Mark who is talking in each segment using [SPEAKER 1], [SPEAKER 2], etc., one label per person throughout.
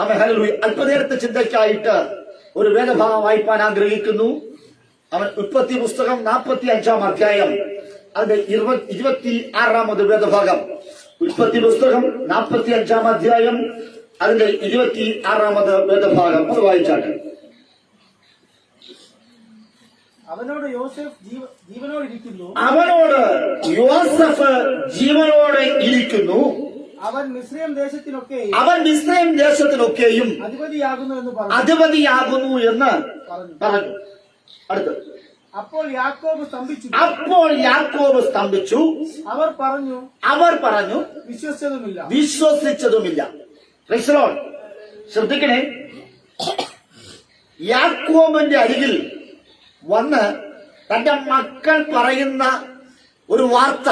[SPEAKER 1] അവൻ ഹല്ലേലൂയ. അല്പനേരത്തെ ചിന്തയ്ക്കായിട്ട് ഒരു വേദഭാഗം വായിപ്പാൻ ആഗ്രഹിക്കുന്നു. അവൻ ഉൽപ്പത്തി പുസ്തകം 45-ാം അധ്യായം അതിന്റെ 26-ാമത് വേദഭാഗം. ഉൽപ്പത്തി പുസ്തകം 45-ാം അധ്യായം അതിന്റെ 26-ാമത് വേദഭാഗം അത് വായിച്ചാട്ടെ.
[SPEAKER 2] അവനോട് യോസഫ് ജീവനോട്
[SPEAKER 1] യോസഫ് ജീവനോടെ ഇരിക്കുന്നു.
[SPEAKER 2] അവൻ മിസ്രയീം
[SPEAKER 1] ദേശത്തിനൊക്കെയും
[SPEAKER 2] അധിപതിയാകുന്നു എന്ന്
[SPEAKER 1] പറഞ്ഞു. അടുത്ത്.
[SPEAKER 2] അപ്പോൾ യാക്കോബ്
[SPEAKER 1] സ്തംഭിച്ചു. അവർ പറഞ്ഞു വിശ്വസിച്ചതുമില്ല. Price the Lord. ശ്രദ്ധിക്കണേ, യാക്കോബിന്റെ അരികിൽ വന്ന് തന്റെ മക്കൾ പറയുന്ന ഒരു വാർത്ത,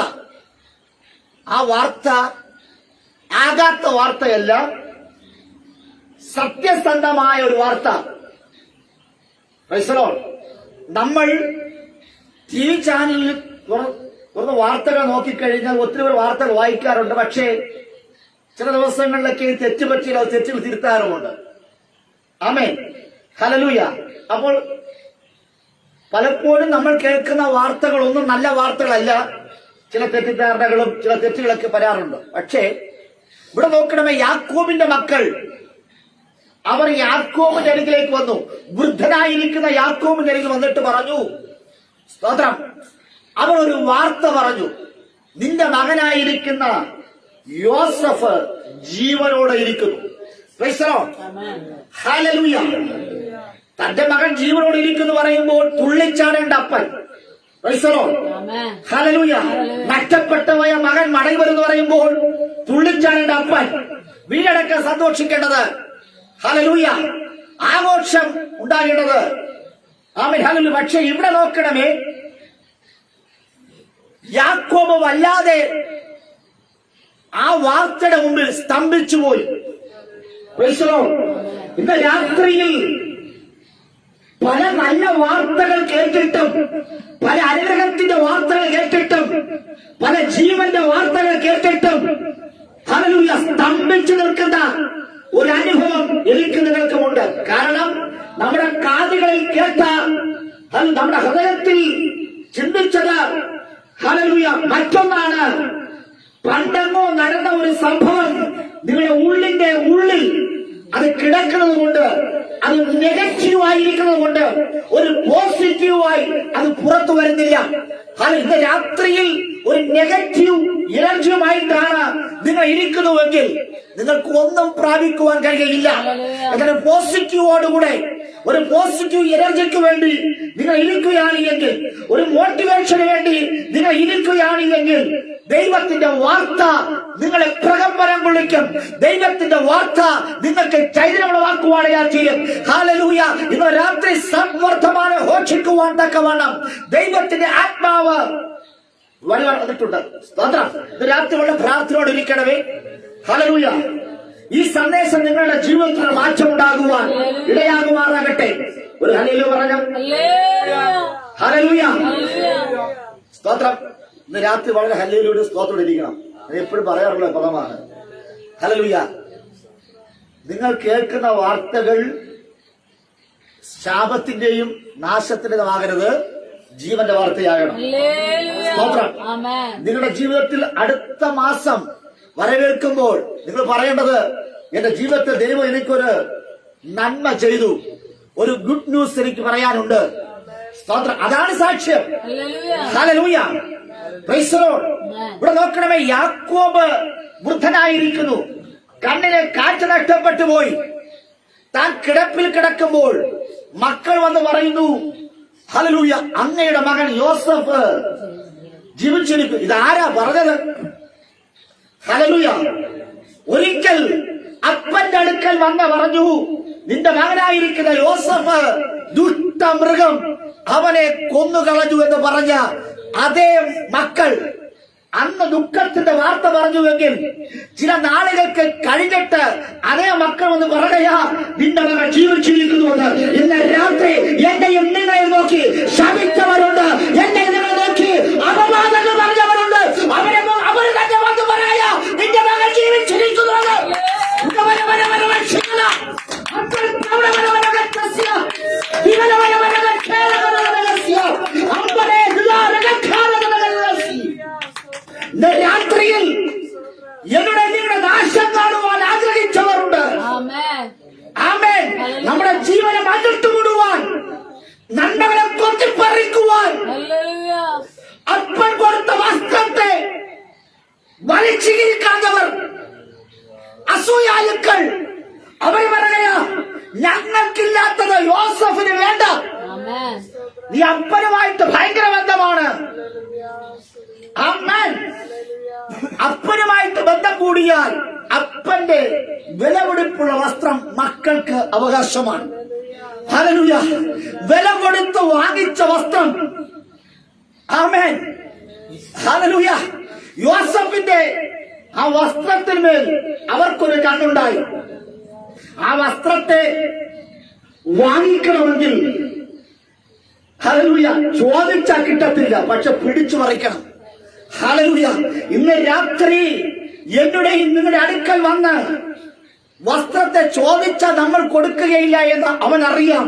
[SPEAKER 1] ആ വാർത്ത ആകാത്ത വാർത്തയല്ല, സത്യസന്ധമായ ഒരു വാർത്ത. Price the Lord. നമ്മൾ TV ചാനലിൽ കുറച്ച് വാർത്തകൾ നോക്കിക്കഴിഞ്ഞാൽ ഒത്തിരി പേർ വാർത്തകൾ വായിക്കാറുണ്ട്. പക്ഷേ ചില ദിവസങ്ങളിലൊക്കെ തെറ്റുപറ്റിയുള്ള തെറ്റുകൾ തിരുത്താറുമുണ്ട്. ആമേൻ, ഹല്ലേലൂയ. അപ്പോൾ പലപ്പോഴും നമ്മൾ കേൾക്കുന്ന വാർത്തകളൊന്നും നല്ല വാർത്തകളല്ല. ചില തെറ്റിദ്ധാരണകളും ചില തെറ്റുകളൊക്കെ വരാറുണ്ട്. പക്ഷേ ഇവിടെ നോക്കണമേ, യാക്കോബിന്റെ മക്കൾ അവർ യാക്കോബിന്റെ അരികിലേക്ക് വന്നു. വൃദ്ധനായിരിക്കുന്ന യാക്കോബിന്റെ അരികിൽ വന്നിട്ട് പറഞ്ഞു, സ്തോത്രം, അവർ ഒരു വാർത്ത പറഞ്ഞു, നിന്റെ മകനായിരിക്കുന്ന യോസഫ് ജീവനോടെ ഇരിക്കുന്നു. Price the lord. ഹല്ലേലൂയ. തന്റെ മകൻ ജീവനോടെ ഇരിക്കുന്നു പറയുമ്പോൾ തുള്ളിച്ചാടേണ്ട അപ്പൻ. Price the lord. ഹല്ലേലൂയ. നഷ്ടപ്പെട്ടുപോയ മകൻ മടങ്ങി വരുന്നു പറയുമ്പോൾ തുള്ളിച്ചാടേണ്ട അപ്പൻ, വീടടക്കം സന്തോഷിക്കേണ്ടത്. ഹല്ലേലൂയ. ആഘോഷം ഉണ്ടാകേണ്ടത്. ആമേൻ, ഹല്ലേലൂയ. പക്ഷെ ഇവിടെ നോക്കണമേ, യാക്കോബ് വല്ലാതെ ആ വാർത്തയുടെ മുമ്പിൽ സ്തംഭിച്ചുപോയി. Price the Lord. ഇന്ന് രാത്രിയിൽ പല നല്ല വാർത്തകൾ കേട്ടിട്ടും, പല അനുഗ്രഹത്തിന്റെ വാർത്തകൾ കേട്ടിട്ടും, പല ജീവന്റെ വാർത്തകൾ കേട്ടിട്ടും ഹല്ലേലൂയ സ്തംഭിച്ചു നിൽക്കുന്ന ഒരു അനുഭവം എനിക്ക് നിങ്ങൾക്കുമുണ്ട്. കാരണം നമ്മുടെ കാതുകളിൽ കേട്ട, നമ്മുടെ ഹൃദയത്തിൽ ചിന്തിച്ചത് ഹല്ലേലൂയ മറ്റൊന്നാണ്. പണ്ടെങ്ങോ നടന്ന ഒരു സംഭവം നിങ്ങളുടെ ഉള്ളിന്റെ ഉള്ളിൽ അത് കിടക്കുന്നത് കൊണ്ട്, അത് നെഗറ്റീവായിരിക്കുന്നത് കൊണ്ട് ഒരു പോസിറ്റീവായി അത് പുറത്തു വരുന്നില്ല. ഇന്ന് രാത്രിയിൽ ഒരു നെഗറ്റീവ് എനർജിയുമായിട്ടാണ് നിങ്ങൾ ഇരിക്കുന്നുവെങ്കിൽ നിങ്ങൾക്ക് ഒന്നും പ്രാപിക്കുവാൻ കഴിയുകയില്ല. അങ്ങനെ പോസിറ്റീവോടുകൂടെ ഒരു പോസിറ്റീവ് എനർജിക്ക് വേണ്ടി നിങ്ങൾ ഇരിക്കുകയാണ് എങ്കിൽ, ഒരു മോട്ടിവേഷന് വേണ്ടി നിങ്ങൾ ഇരിക്കുകയാണ് എങ്കിൽ, ദൈവത്തിന്റെ വാർത്ത നിങ്ങളെ പ്രകമ്പനം കൊള്ളിക്കും. ദൈവത്തിന്റെ വാർത്ത നിങ്ങൾക്ക് ചൈതന്യമുളവാക്കുവാൻ ചെയ്യും. ഹല്ലേലൂയ. ഇന്ന് രാത്രി സദ്വർത്തമാനം ഘോഷിക്കുവാൻ തക്കവണ്ണം ദൈവത്തിന്റെ ആത്മാവ് വന്നിട്ടുണ്ട്. സ്തോത്രം. ഇന്ന് രാത്രി ഉള്ള പ്രാർത്ഥനയോട് ഇരിക്കണമേ. ഹല്ലേലൂയ. ഈ സന്ദേശം നിങ്ങളുടെ ജീവിതത്തിൽ മാറ്റമുണ്ടാകുവാൻ ഇടയാകുമാറാകട്ടെ. ഒരു ഹല്ലേലൂയ പറഞ്ഞാൽ ഹല്ലേലൂയ. സ്തോത്രം. ഇന്ന് രാത്രി വളരെ ഹല്ലേലൂയയുടെ സ്തോത്രം ഇരിക്കണം. അത് എപ്പോഴും പറയാറുള്ള പദമാണ് ഹല്ലേലൂയ. നിങ്ങൾ കേൾക്കുന്ന വാർത്തകൾ ശാപത്തിന്റെയും നാശത്തിന്റെയും ആകരുത്, ജീവന്റെ വാർത്തയാകണം. സ്തോത്രം. നിങ്ങളുടെ ജീവിതത്തിൽ അടുത്ത മാസം വരവേൽക്കുമ്പോൾ നിങ്ങൾ പറയേണ്ടത്, എന്റെ ജീവിതത്തിൽ ദൈവം എനിക്കൊരു നന്മ ചെയ്തു, ഒരു ഗുഡ് ന്യൂസ് എനിക്ക് പറയാനുണ്ട്. സ്തോത്രം. അതാണ് സാക്ഷ്യം. ഹല്ലേലൂയ. Price the Lord. ഇവിടെ നോക്കണമേ, യാക്കോബ് വൃദ്ധനായിരിക്കുന്നു, കണ്ണിലെ കാഴ്ച നഷ്ടപ്പെട്ടു പോയി. താൻ കിടപ്പിൽ കിടക്കുമ്പോൾ മക്കൾ വന്ന് പറയുന്നു, ഹല്ലേലൂയ, അങ്ങയുടെ മകൻ യോസഫ് ജീവിച്ചിരിക്കും. ഇതാരാ പറഞ്ഞത്? ഹല്ലേലൂയ. ഒരിക്കൽ അപ്പന്റെ അടുക്കൽ വന്ന് പറഞ്ഞു, നിന്റെ മകനായിരിക്കുന്ന യോസഫ് ദുഷ്ടമൃഗം അവനെ കൊന്നുകളഞ്ഞു എന്ന് പറഞ്ഞ അതേ മക്കൾ അന്ന് ദുഃഖത്തിന്റെ വാർത്ത പറഞ്ഞുവെങ്കിൽ, ചില നാളുകൾക്ക് കഴിഞ്ഞിട്ട് അതേ മക്കൾ ഒന്ന് പറയുകയാ, നിന്റെ മകൻ ജീവിച്ചിരിക്കുന്നുണ്ട്. ഇന്ന് രാത്രി എന്നെയും നിങ്ങളെയും നോക്കി ശപിച്ചവരുണ്ട്, എന്നെ നിങ്ങളെ നോക്കി അപവാദങ്ങൾ പറഞ്ഞവരുണ്ട്. അവർ തന്നെ വന്ന് പറയാ, നിന്റെ മകൻ ജീവിച്ചിരിക്കുന്നുണ്ട്. ഇന്ന് രാത്രിയിൽ എവിടെ നിങ്ങളുടെ നാശം കാണുവാൻ ആഗ്രഹിച്ചവരുണ്ട്. ആമേൻ. നമ്മുടെ ജീവനെ മണ്ണിട്ട് വിടുവാൻ, നന്മകളെ കൊത്തിപ്പറിക്കുവാൻ അപ്പൻ കൊടുത്ത വസ്ത്രത്തെ വലിച്ചിരിക്കാത്തവർ, അസൂയാലുക്കൾ, അവർ പറയുകയാ ഞങ്ങൾക്കില്ലാത്തത് യോസഫിന് വേണ്ട. നീ അപ്പനുമായിട്ട് ഭയങ്കര ബന്ധമാണ്. ആമേൻ. അപ്പനുമായിട്ട് ബന്ധം കൂടിയാൽ അപ്പന്റെ വിലപിടിപ്പുള്ള വസ്ത്രം മക്കൾക്ക് അവകാശമാണ്. ഹല്ലേലൂയ. വില കൊടുത്ത് വാങ്ങിച്ച വസ്ത്രം. ആമേൻ. ഹല്ലേലൂയ. യോസഫിന്റെ ആ വസ്ത്രത്തിന്മേൽ അവർക്കൊരു കണ്ണുണ്ടായി. ആ വസ്ത്രത്തെ വാങ്ങിക്കണമെങ്കിൽ ഹല്ലേലൂയ ചോദിച്ചാൽ കിട്ടത്തില്ല, പക്ഷെ പിടിച്ചു പറിക്കണം. ഹല്ലേലൂയ. ഇന്ന് രാത്രി എന്നുടെയും നിങ്ങളുടെ അടുക്കൽ വന്ന് വസ്ത്രത്തെ ചോദിച്ചാൽ നമ്മൾ കൊടുക്കുകയില്ല എന്ന് അവൻ അറിയാം.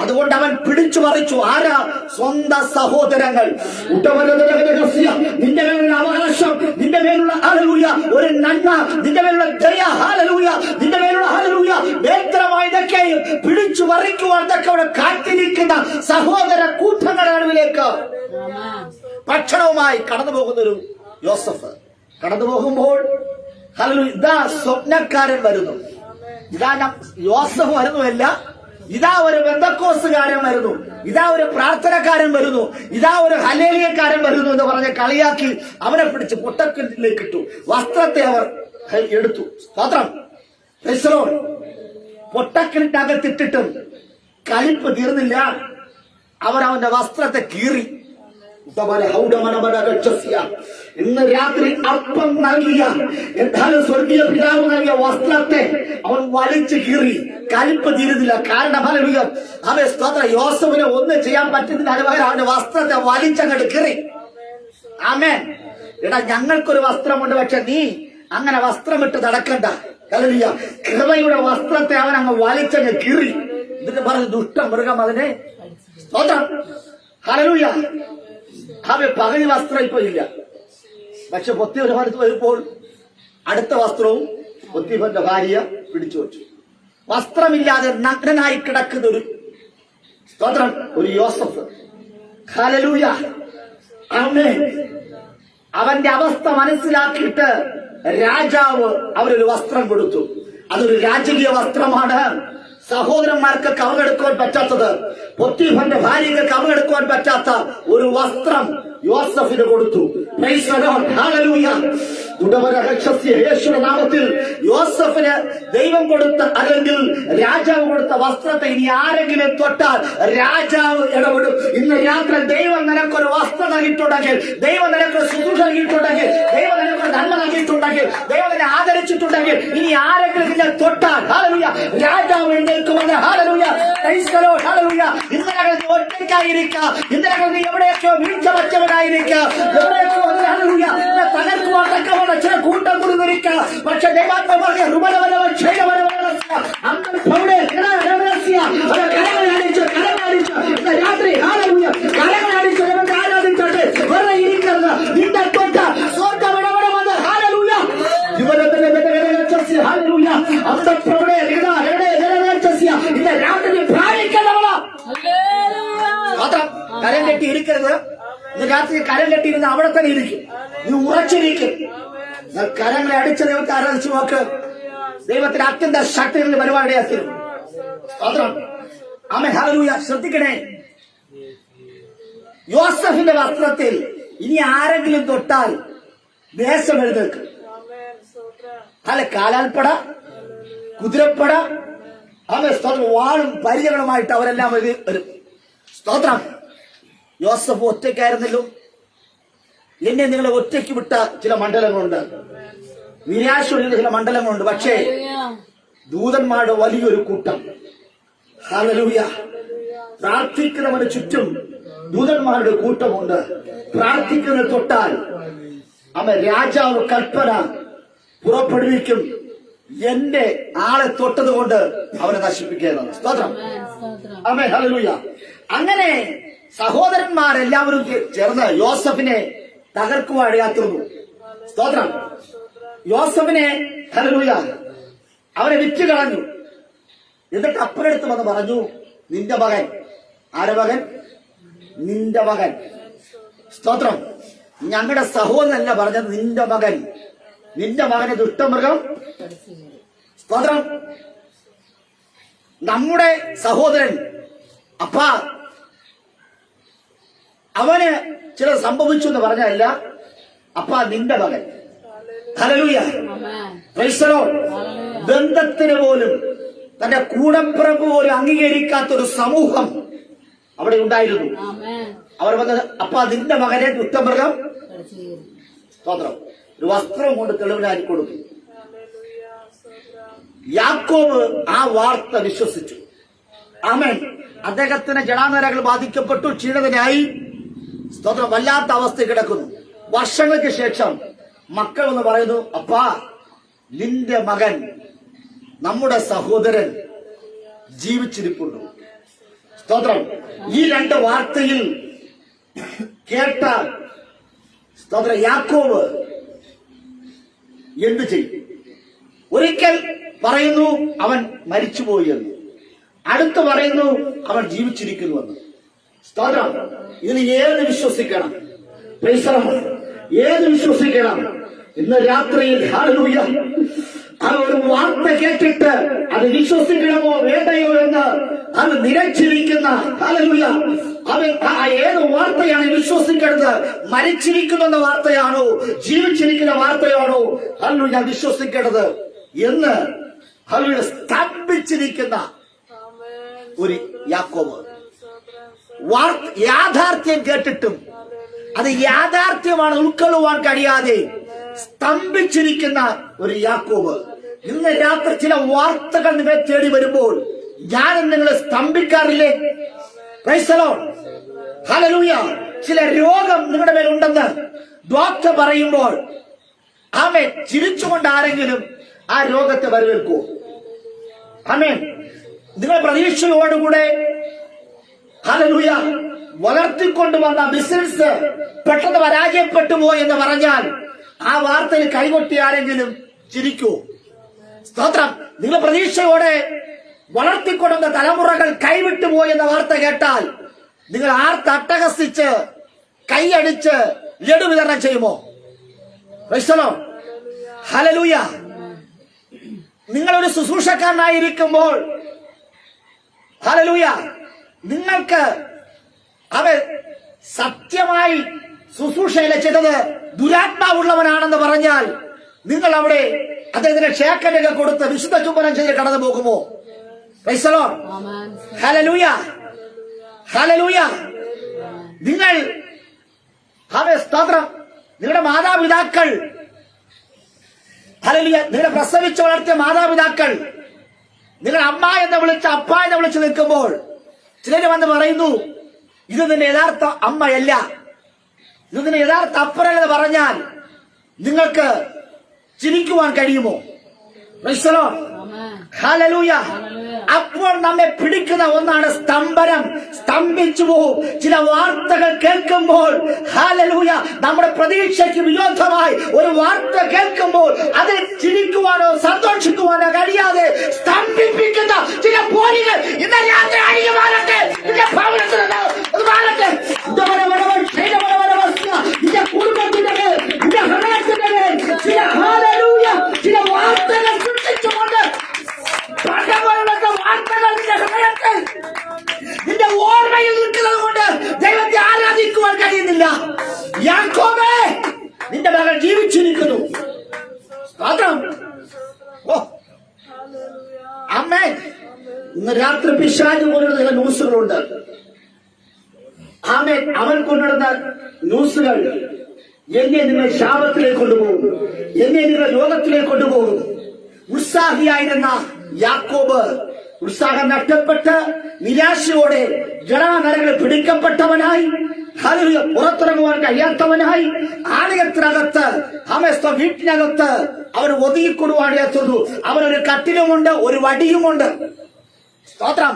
[SPEAKER 1] അതുകൊണ്ട് അവൻ പിടിച്ചു പറിച്ചു. ആരാ? സ്വന്തം സഹോദരങ്ങൾ. നിന്റെ മേലുള്ള അവകാശം, നിന്റെ മേലുള്ള ഹല്ലേലൂയ ഒരു നന്മ, നിന്റെ മേലുള്ള ദയ, ഹല്ലേലൂയ നിന്റെ മേലുള്ള ഹല്ലേലൂയ നേത്രമായതൊക്കെയും പിടിച്ചു പറിക്കുവാൻ അവിടെ കാത്തിരിക്കുന്ന സഹോദര കൂട്ടങ്ങളുടെ നടുവിലേക്ക് ഭക്ഷണവുമായി കടന്നു പോകുന്നൊരു യോസഫ് കടന്നു പോകുമ്പോൾ ഹല്ലേലൂയ ഇതാ സ്വപ്നക്കാരൻ വരുന്നു. ഇതാ യോസഫ് വരുന്നുവല്ല, ഇതാ ഒരു ബെന്തക്കോസുകാരൻ വരുന്നു, ഇതാ ഒരു പ്രാർത്ഥനക്കാരൻ വരുന്നു, ഇതാ ഒരു ഹല്ലേലൂയക്കാരൻ വരുന്നു എന്ന് പറഞ്ഞ് കളിയാക്കി അവനെ പിടിച്ച് പൊട്ടക്കിലേക്ക് ഇട്ടു. വസ്ത്രത്തെ അവർ എടുത്തു. സ്തോത്രം. പൊട്ടക്കിനകത്തിട്ടിട്ടും കലിപ്പ് തീർന്നില്ല. അവന്റെ വസ്ത്രത്തെ കീറി. ഇന്ന് രാത്രി അപ്പം നൽകിയ, എന്തായാലും സ്വർഗീയ പിതാവ് നൽകിയ വസ്ത്രത്തെ അവൻ വലിച്ചു കീറി. കലിപ്പ് തീരുന്നില്ല. കാരണം ഹല്ലേലൂയ അവൻ സ്തോത്രം യോസഫിനെ ഒന്നും ചെയ്യാൻ പറ്റുന്നില്ല. അതുപോലെ അവന്റെ വസ്ത്രത്തെ വലിച്ചങ്ങോട്ട് കീറി. ആമേൻ. എടാ ഞങ്ങൾക്കൊരു വസ്ത്രമുണ്ട്, പക്ഷെ നീ അങ്ങനെ വസ്ത്രമിട്ട് നടക്കണ്ട. ഹല്ലേലൂയ. കൃപയുടെ വസ്ത്രത്തെ അവൻ അങ്ങ് വലിച്ചങ്ങ് കീറി. എന്നിട്ട് പറഞ്ഞു ദുഷ്ട മൃഗം അതിനെ. സ്തോത്രം. ഹല്ലേലൂയ. അവൻ പകുതി വസ്ത്രം ഇപ്പൊ ഇല്ല, പക്ഷെ പൊത്തിയുടെ ഭാഗത്ത് വരുമ്പോൾ അടുത്ത വസ്ത്രവും പൊത്തിഫന്റെ ഭാര്യ പിടിച്ചു വച്ചു. വസ്ത്രമില്ലാതെ നഗ്നനായി കിടക്കുന്ന ഒരു സ്തോത്രം ഒരു യോസഫ്. ഹല്ലേലൂയ. ആമേൻ. അവന്റെ അവസ്ഥ മനസ്സിലാക്കിയിട്ട് രാജാവ് അവരൊരു വസ്ത്രം കൊടുത്തു. അതൊരു രാജകീയ വസ്ത്രമാണ്. സഹോദരന്മാർക്ക് കവറെടുക്കുവാൻ പറ്റാത്തത്, പൊത്തിഫന്റെ ഭാര്യയ്ക്ക് കവറെടുക്കുവാൻ പറ്റാത്ത ഒരു വസ്ത്രം യോസഫിന് കൊടുത്തു. യേശുവിന്റെ നാമത്തിൽ യോസഫിന് ദൈവം കൊടുത്ത, അല്ലെങ്കിൽ രാജാവ് കൊടുത്ത വസ്ത്രത്തെ ഇനി ആരെങ്കിലും തൊട്ടാൽ രാജാവ് ഇടപെടും. ഇന്ന് രാത്രി ദൈവം നിനക്കൊരു വസ്ത്രം നൽകിയിട്ടുണ്ടെങ്കിൽ, ദൈവം നിനക്കൊരു ശുശ്രൂഷ നൽകിയിട്ടുണ്ടെങ്കിൽ, ദൈവം നിനക്കൊരു നന്മ നൽകിയിട്ടുണ്ടെങ്കിൽ, ദൈവം നിന്നെ ആദരിച്ചിട്ടുണ്ടെങ്കിൽ, ഇനി ആരെങ്കിലും നിന്നെ തൊട്ടാൽ ഹല്ലേലൂയ രാജാവ് എഴുന്നേൽക്കുമെന്ന്. ഹല്ലേലൂയ. ഹല്ലേലൂയ. ഇന്നലെ നീ ഒറ്റയ്ക്കായിരിക്കാം, ഇന്നലെ നീ എവിടെയൊക്കെയോ വീഴ്ച വച്ചവനായിരിക്കാം, എവിടെയൊക്കെയോ തകർക്കുവാൻ തക്കവണ്ണം ചില കൂട്ടം കൊടുത്തിരിക്കാം. പക്ഷെ ദൈവാത്മ പറഞ്ഞ രാത്രി കരങ്ങളടിച്ച് നമുക്ക് ആരാധിച്ചോട്ടെ. വെറുതെ ഇരിക്കരുത്. നിന്റെ തൊട്ട സ്വർഗ്ഗം ഇടപെടുമെന്ന്. ഹല്ലേലൂയ. ഇന്ന് രാത്രി പ്രാപിക്കുന്നവളാ. മാത്രം കരം കെട്ടി ഇരിക്കരുത്. ഇന്ന് രാത്രി കരം കെട്ടിയിരുന്ന് അവിടെ തന്നെ ഇരിക്കും. നീ ഉറച്ചിരിക്കും. കരങ്ങളെ അടിച്ച ദൈവത്തെ ആരാധിച്ചു നോക്ക്. ദൈവത്തിന് അത്യന്ത ശക്തിയുള്ള പരിപാടിയാക്കിരും. ആമേൻ. ഹല്ലേലൂയ. ശ്രദ്ധിക്കണേ. യോസഫിന്റെ വസ്ത്രത്തിൽ ഇനി ആരെങ്കിലും തൊട്ടാൽ ദേശം എഴുന്നേൽക്കും. അല്ല, കാലാൽപ്പട, കുതിരപ്പട, വാളും പരിചകളുമായിട്ട് അവരെല്ലാം വരും. സ്തോത്രം. യോസഫ് ഒറ്റയ്ക്കായിരുന്നല്ലോ. എന്നെ നിങ്ങളെ ഒറ്റയ്ക്ക് വിട്ട ചില മണ്ഡലങ്ങളുണ്ട്, നിരാശയുള്ള ചില മണ്ഡലങ്ങളുണ്ട്. പക്ഷേ ദൂതന്മാരുടെ വലിയൊരു കൂട്ടം. ഹല്ലേലൂയ. പ്രാർത്ഥിക്കുന്നവന് ചുറ്റും ദൂതന്മാരുടെ കൂട്ടമുണ്ട്. പ്രാർത്ഥിക്കുന്ന തൊട്ടാൽ അവൻ രാജാവ് കൽപ്പന പുറപ്പെടുവിക്കും. എന്റെ ആളെ തൊട്ടത് കൊണ്ട് അവനെ നശിപ്പിക്കുകയാണ്. സ്തോത്രം. ആമേൻ. ഹല്ലേലൂയ. അങ്ങനെ സഹോദരന്മാരെല്ലാവരും ചേർന്ന് യോസഫിനെ തകർക്കുവാൻ യാത്രന്നു. സ്തോത്രം. യോസഫിനെ ഹല്ലേലൂയ അവനെ വിറ്റ് കളഞ്ഞു. എന്നിട്ട് അപ്പനടുത്ത് വന്ന് പറഞ്ഞു, നിന്റെ മകൻ. ആരുടെ മകൻ? നിന്റെ മകൻ. സ്തോത്രം. ഞങ്ങളുടെ സഹോദരനല്ല പറഞ്ഞത്, നിന്റെ മകൻ. നിന്റെ മകനെ ദുഷ്ടമൃഗം. സ്തോത്രം. നമ്മുടെ സഹോദരൻ അപ്പാ അവന് ചില സംഭവിച്ചു എന്ന് പറഞ്ഞല്ല, അപ്പാ നിന്റെ മകൻ. ഹല്ലേലൂയ. Price the Lord. ബന്ധത്തിന് പോലും തന്റെ കൂടപ്പിറപ്പ് പോലും അംഗീകരിക്കാത്തൊരു സമൂഹം അവിടെ ഉണ്ടായിരുന്നു. അവർ വന്നത്, അപ്പാ നിന്റെ മകനെ ദുഷ്ടമൃഗം. സ്തോത്രം. ഒരു വസ്ത്രം കൊണ്ട് തെളിവിനായി കൊടുത്തു. യാക്കോബ് ആ വാർത്ത വിശ്വസിച്ചു. ആമേൻ. അദ്ദേഹത്തിന് ജടാനരകൾ ബാധിക്കപ്പെട്ടു, ക്ഷീണിതനായി. സ്തോത്രം. വല്ലാത്ത അവസ്ഥ കിടക്കുന്നു. വർഷങ്ങൾക്ക് ശേഷം മക്കൾ എന്ന് പറയുന്നു, അപ്പാ നിന്റെ മകൻ, നമ്മുടെ സഹോദരൻ ജീവിച്ചിരിപ്പുണ്ട്. സ്തോത്രം. ഈ രണ്ട് വാർത്തയിൽ കേട്ട സ്തോത്രം യാക്കോബ് എന്തു ചെയ്യും? ഒരിക്കൽ പറയുന്നു അവൻ മരിച്ചുപോയി എന്ന്, അടുത്ത് പറയുന്നു അവൻ ജീവിച്ചിരിക്കുന്നുവെന്ന്. സ്തോത്രം. ഇതിന് ഏത് വിശ്വസിക്കണം? Price the Lord. ഏത് വിശ്വസിക്കണം? ഇന്ന് രാത്രിയിൽ ഹല്ലേലൂയ ആ ഒരു വാർത്ത കേട്ടിട്ട് അത് വിശ്വസിക്കണമോ വേണ്ടയോ എന്ന് അത് നിരച്ചിരിക്കുന്ന ഹല്ലേലൂയ അവൻ ഏത് വാർത്തയാണ് വിശ്വസിക്കേണ്ടത്? മരിച്ചിരിക്കുന്ന വാർത്തയാണോ, ജീവിച്ചിരിക്കുന്ന വാർത്തയാണോ ഹല്ലേലൂയ വിശ്വസിക്കേണ്ടത് എന്ന് ഹല്ലേലൂയ സ്തംഭിച്ചിരിക്കുന്ന ഒരു യാക്കോബ്. യാഥാർത്ഥ്യം കേട്ടിട്ടും അത് യാഥാർത്ഥ്യമാണ് ഉൾക്കൊള്ളുവാൻ കഴിയാതെ സ്തംഭിച്ചിരിക്കുന്ന ഒരു യാക്കോബ്. ഇന്ന് രാത്രി ചില വാർത്തകൾ നിങ്ങളെ തേടി വരുമ്പോൾ ഞാനും നിങ്ങൾ സ്തംഭിക്കാറില്ലേ? Praise the lord. ഹല്ലേലൂയ. ചില രോഗം നിങ്ങളുടെ മേലുണ്ടെന്ന് ഡോക്ടർ പറയുമ്പോൾ ആമേൻ ചിരിച്ചുകൊണ്ട് ആരെങ്കിലും ആ രോഗത്തെ വരവേൽക്കൂ? ആമേൻ. നിങ്ങൾ പ്രതീക്ഷയോടുകൂടെ ഹല്ലേലൂയ വളർത്തിക്കൊണ്ടുവന്ന ബിസിനസ് പെട്ടെന്ന് പരാജയപ്പെട്ടു പോയി എന്ന് പറഞ്ഞാൽ ആ വാർത്തയിൽ കൈകൊട്ടി ആരെങ്കിലും ചിരിക്കൂ? സ്തോത്രം. നിങ്ങൾ പ്രതീക്ഷയോടെ വളർത്തിക്കൊണ്ടുവന്ന തലമുറകൾ കൈവിട്ടു പോയി എന്ന വാർത്ത കേട്ടാൽ നിങ്ങൾ ആർത്തട്ടഹസിച്ച് കൈയടിച്ച് ലഡു വിതരണം ചെയ്യുമോ? Price the lord. ഹല്ലേലൂയ. നിങ്ങളൊരു ശുശ്രൂഷക്കാരനായിരിക്കുമ്പോൾ ഹല്ലേലൂയ നിങ്ങൾക്ക് അവൻ സത്യമായി ശുശ്രൂഷയിലെ ചെയ്തത് ദുരാത്മാവുള്ളവനാണെന്ന് പറഞ്ഞാൽ നിങ്ങൾ അവിടെ അദ്ദേഹത്തിന് ക്ഷേക്കനൊക്കെ കൊടുത്ത് വിശുദ്ധ ചുംബനം ചെയ്ത് കടന്നു പോകുമോ? Price the lord. ഹല്ലേലൂയ. ഹല്ലേലൂയ. നിങ്ങൾ സ്തോത്രം. നിങ്ങളുടെ മാതാപിതാക്കൾ ഹല്ലേലൂയ നിങ്ങളെ പ്രസവിച്ച് വളർത്തിയ മാതാപിതാക്കൾ നിങ്ങൾ അമ്മ എന്ന് വിളിച്ച് അപ്പ എന്ന് വിളിച്ച് നിൽക്കുമ്പോൾ ചിലര് വന്ന് പറയുന്നു, ഇത് നിന്റെ യഥാർത്ഥ അമ്മയല്ല, ഇത് നിന്റെ യഥാർത്ഥ അപ്പനല്ലെന്ന് പറഞ്ഞാൽ നിങ്ങൾക്ക് ചിരിക്കുവാൻ കഴിയുമോ? Price the lord. ഹല്ലേലൂയ. അപ്പോൾ നമ്മെ പിടിക്കുന്ന ഒന്നാണ് സ്തംഭനം. സ്തംഭിച്ചു പോകും ചില വാർത്തകൾ കേൾക്കുമ്പോൾ. ഹല്ലേലൂയ. നമ്മുടെ പ്രതീക്ഷയ്ക്ക് വിരോധമായി ഒരു വാർത്ത കേൾക്കുമ്പോൾ അതിൽ ചിരിക്കുവാനോ സന്തോഷിക്കുവാനോ കഴിയാതെ സ്തംഭിപ്പിക്കുന്ന ചില പോരികൾ ഇന്ന് രാത്രി അഴിഞ്ഞു മാറട്ടെ. നിന്റെ ഭവനത്തിലുണ്ടാവും നിന്റെ കുടുംബത്തിന്റെ നിന്റെ ഹൃദയത്തിന്റെ ചില ഹല്ലേലൂയ ചില വാർത്തകൾ സൃഷ്ടിച്ചുകൊണ്ട് വാർത്തകൾ നിന്റെ ഹൃദയത്തിൽ നിന്റെ ഓർമ്മയിൽ നിൽക്കുന്നത് കൊണ്ട് ദൈവത്തെ ആരാധിക്കുവാൻ കഴിയുന്നില്ല. യാക്കോബേ, നിന്റെ മകൻ ജീവിച്ചിരിക്കുന്നു. അമ്മേ, ഇന്ന് രാത്രി പിശാച് പോലുള്ള ചില ന്യൂസുകളുണ്ട്. ആമേ, അവൻ കൊണ്ടുവരുന്ന ന്യൂസുകൾ എന്നെ നിങ്ങൾ ശാപത്തിലേക്ക് കൊണ്ടുപോകും, എന്നെ നിങ്ങൾ രോഗത്തിലേക്ക് കൊണ്ടുപോകും. ഉത്സാഹിയായിരുന്ന യാക്കോബ് ഉത്സാഹം നഷ്ടപ്പെട്ട് നിരാശയോടെ ജടാനരകൾ പിടിക്കപ്പെട്ടവനായി പുറത്തിറങ്ങുവാൻ കഴിയാത്തവനായി ആലയത്തിനകത്ത് വീട്ടിനകത്ത് അവൻ ഒതുങ്ങിക്കൊടുവാൻ എത്തുന്നു. അവനൊരു കട്ടിലുമുണ്ട്, ഒരു വടിയുമുണ്ട്. സ്തോത്രം.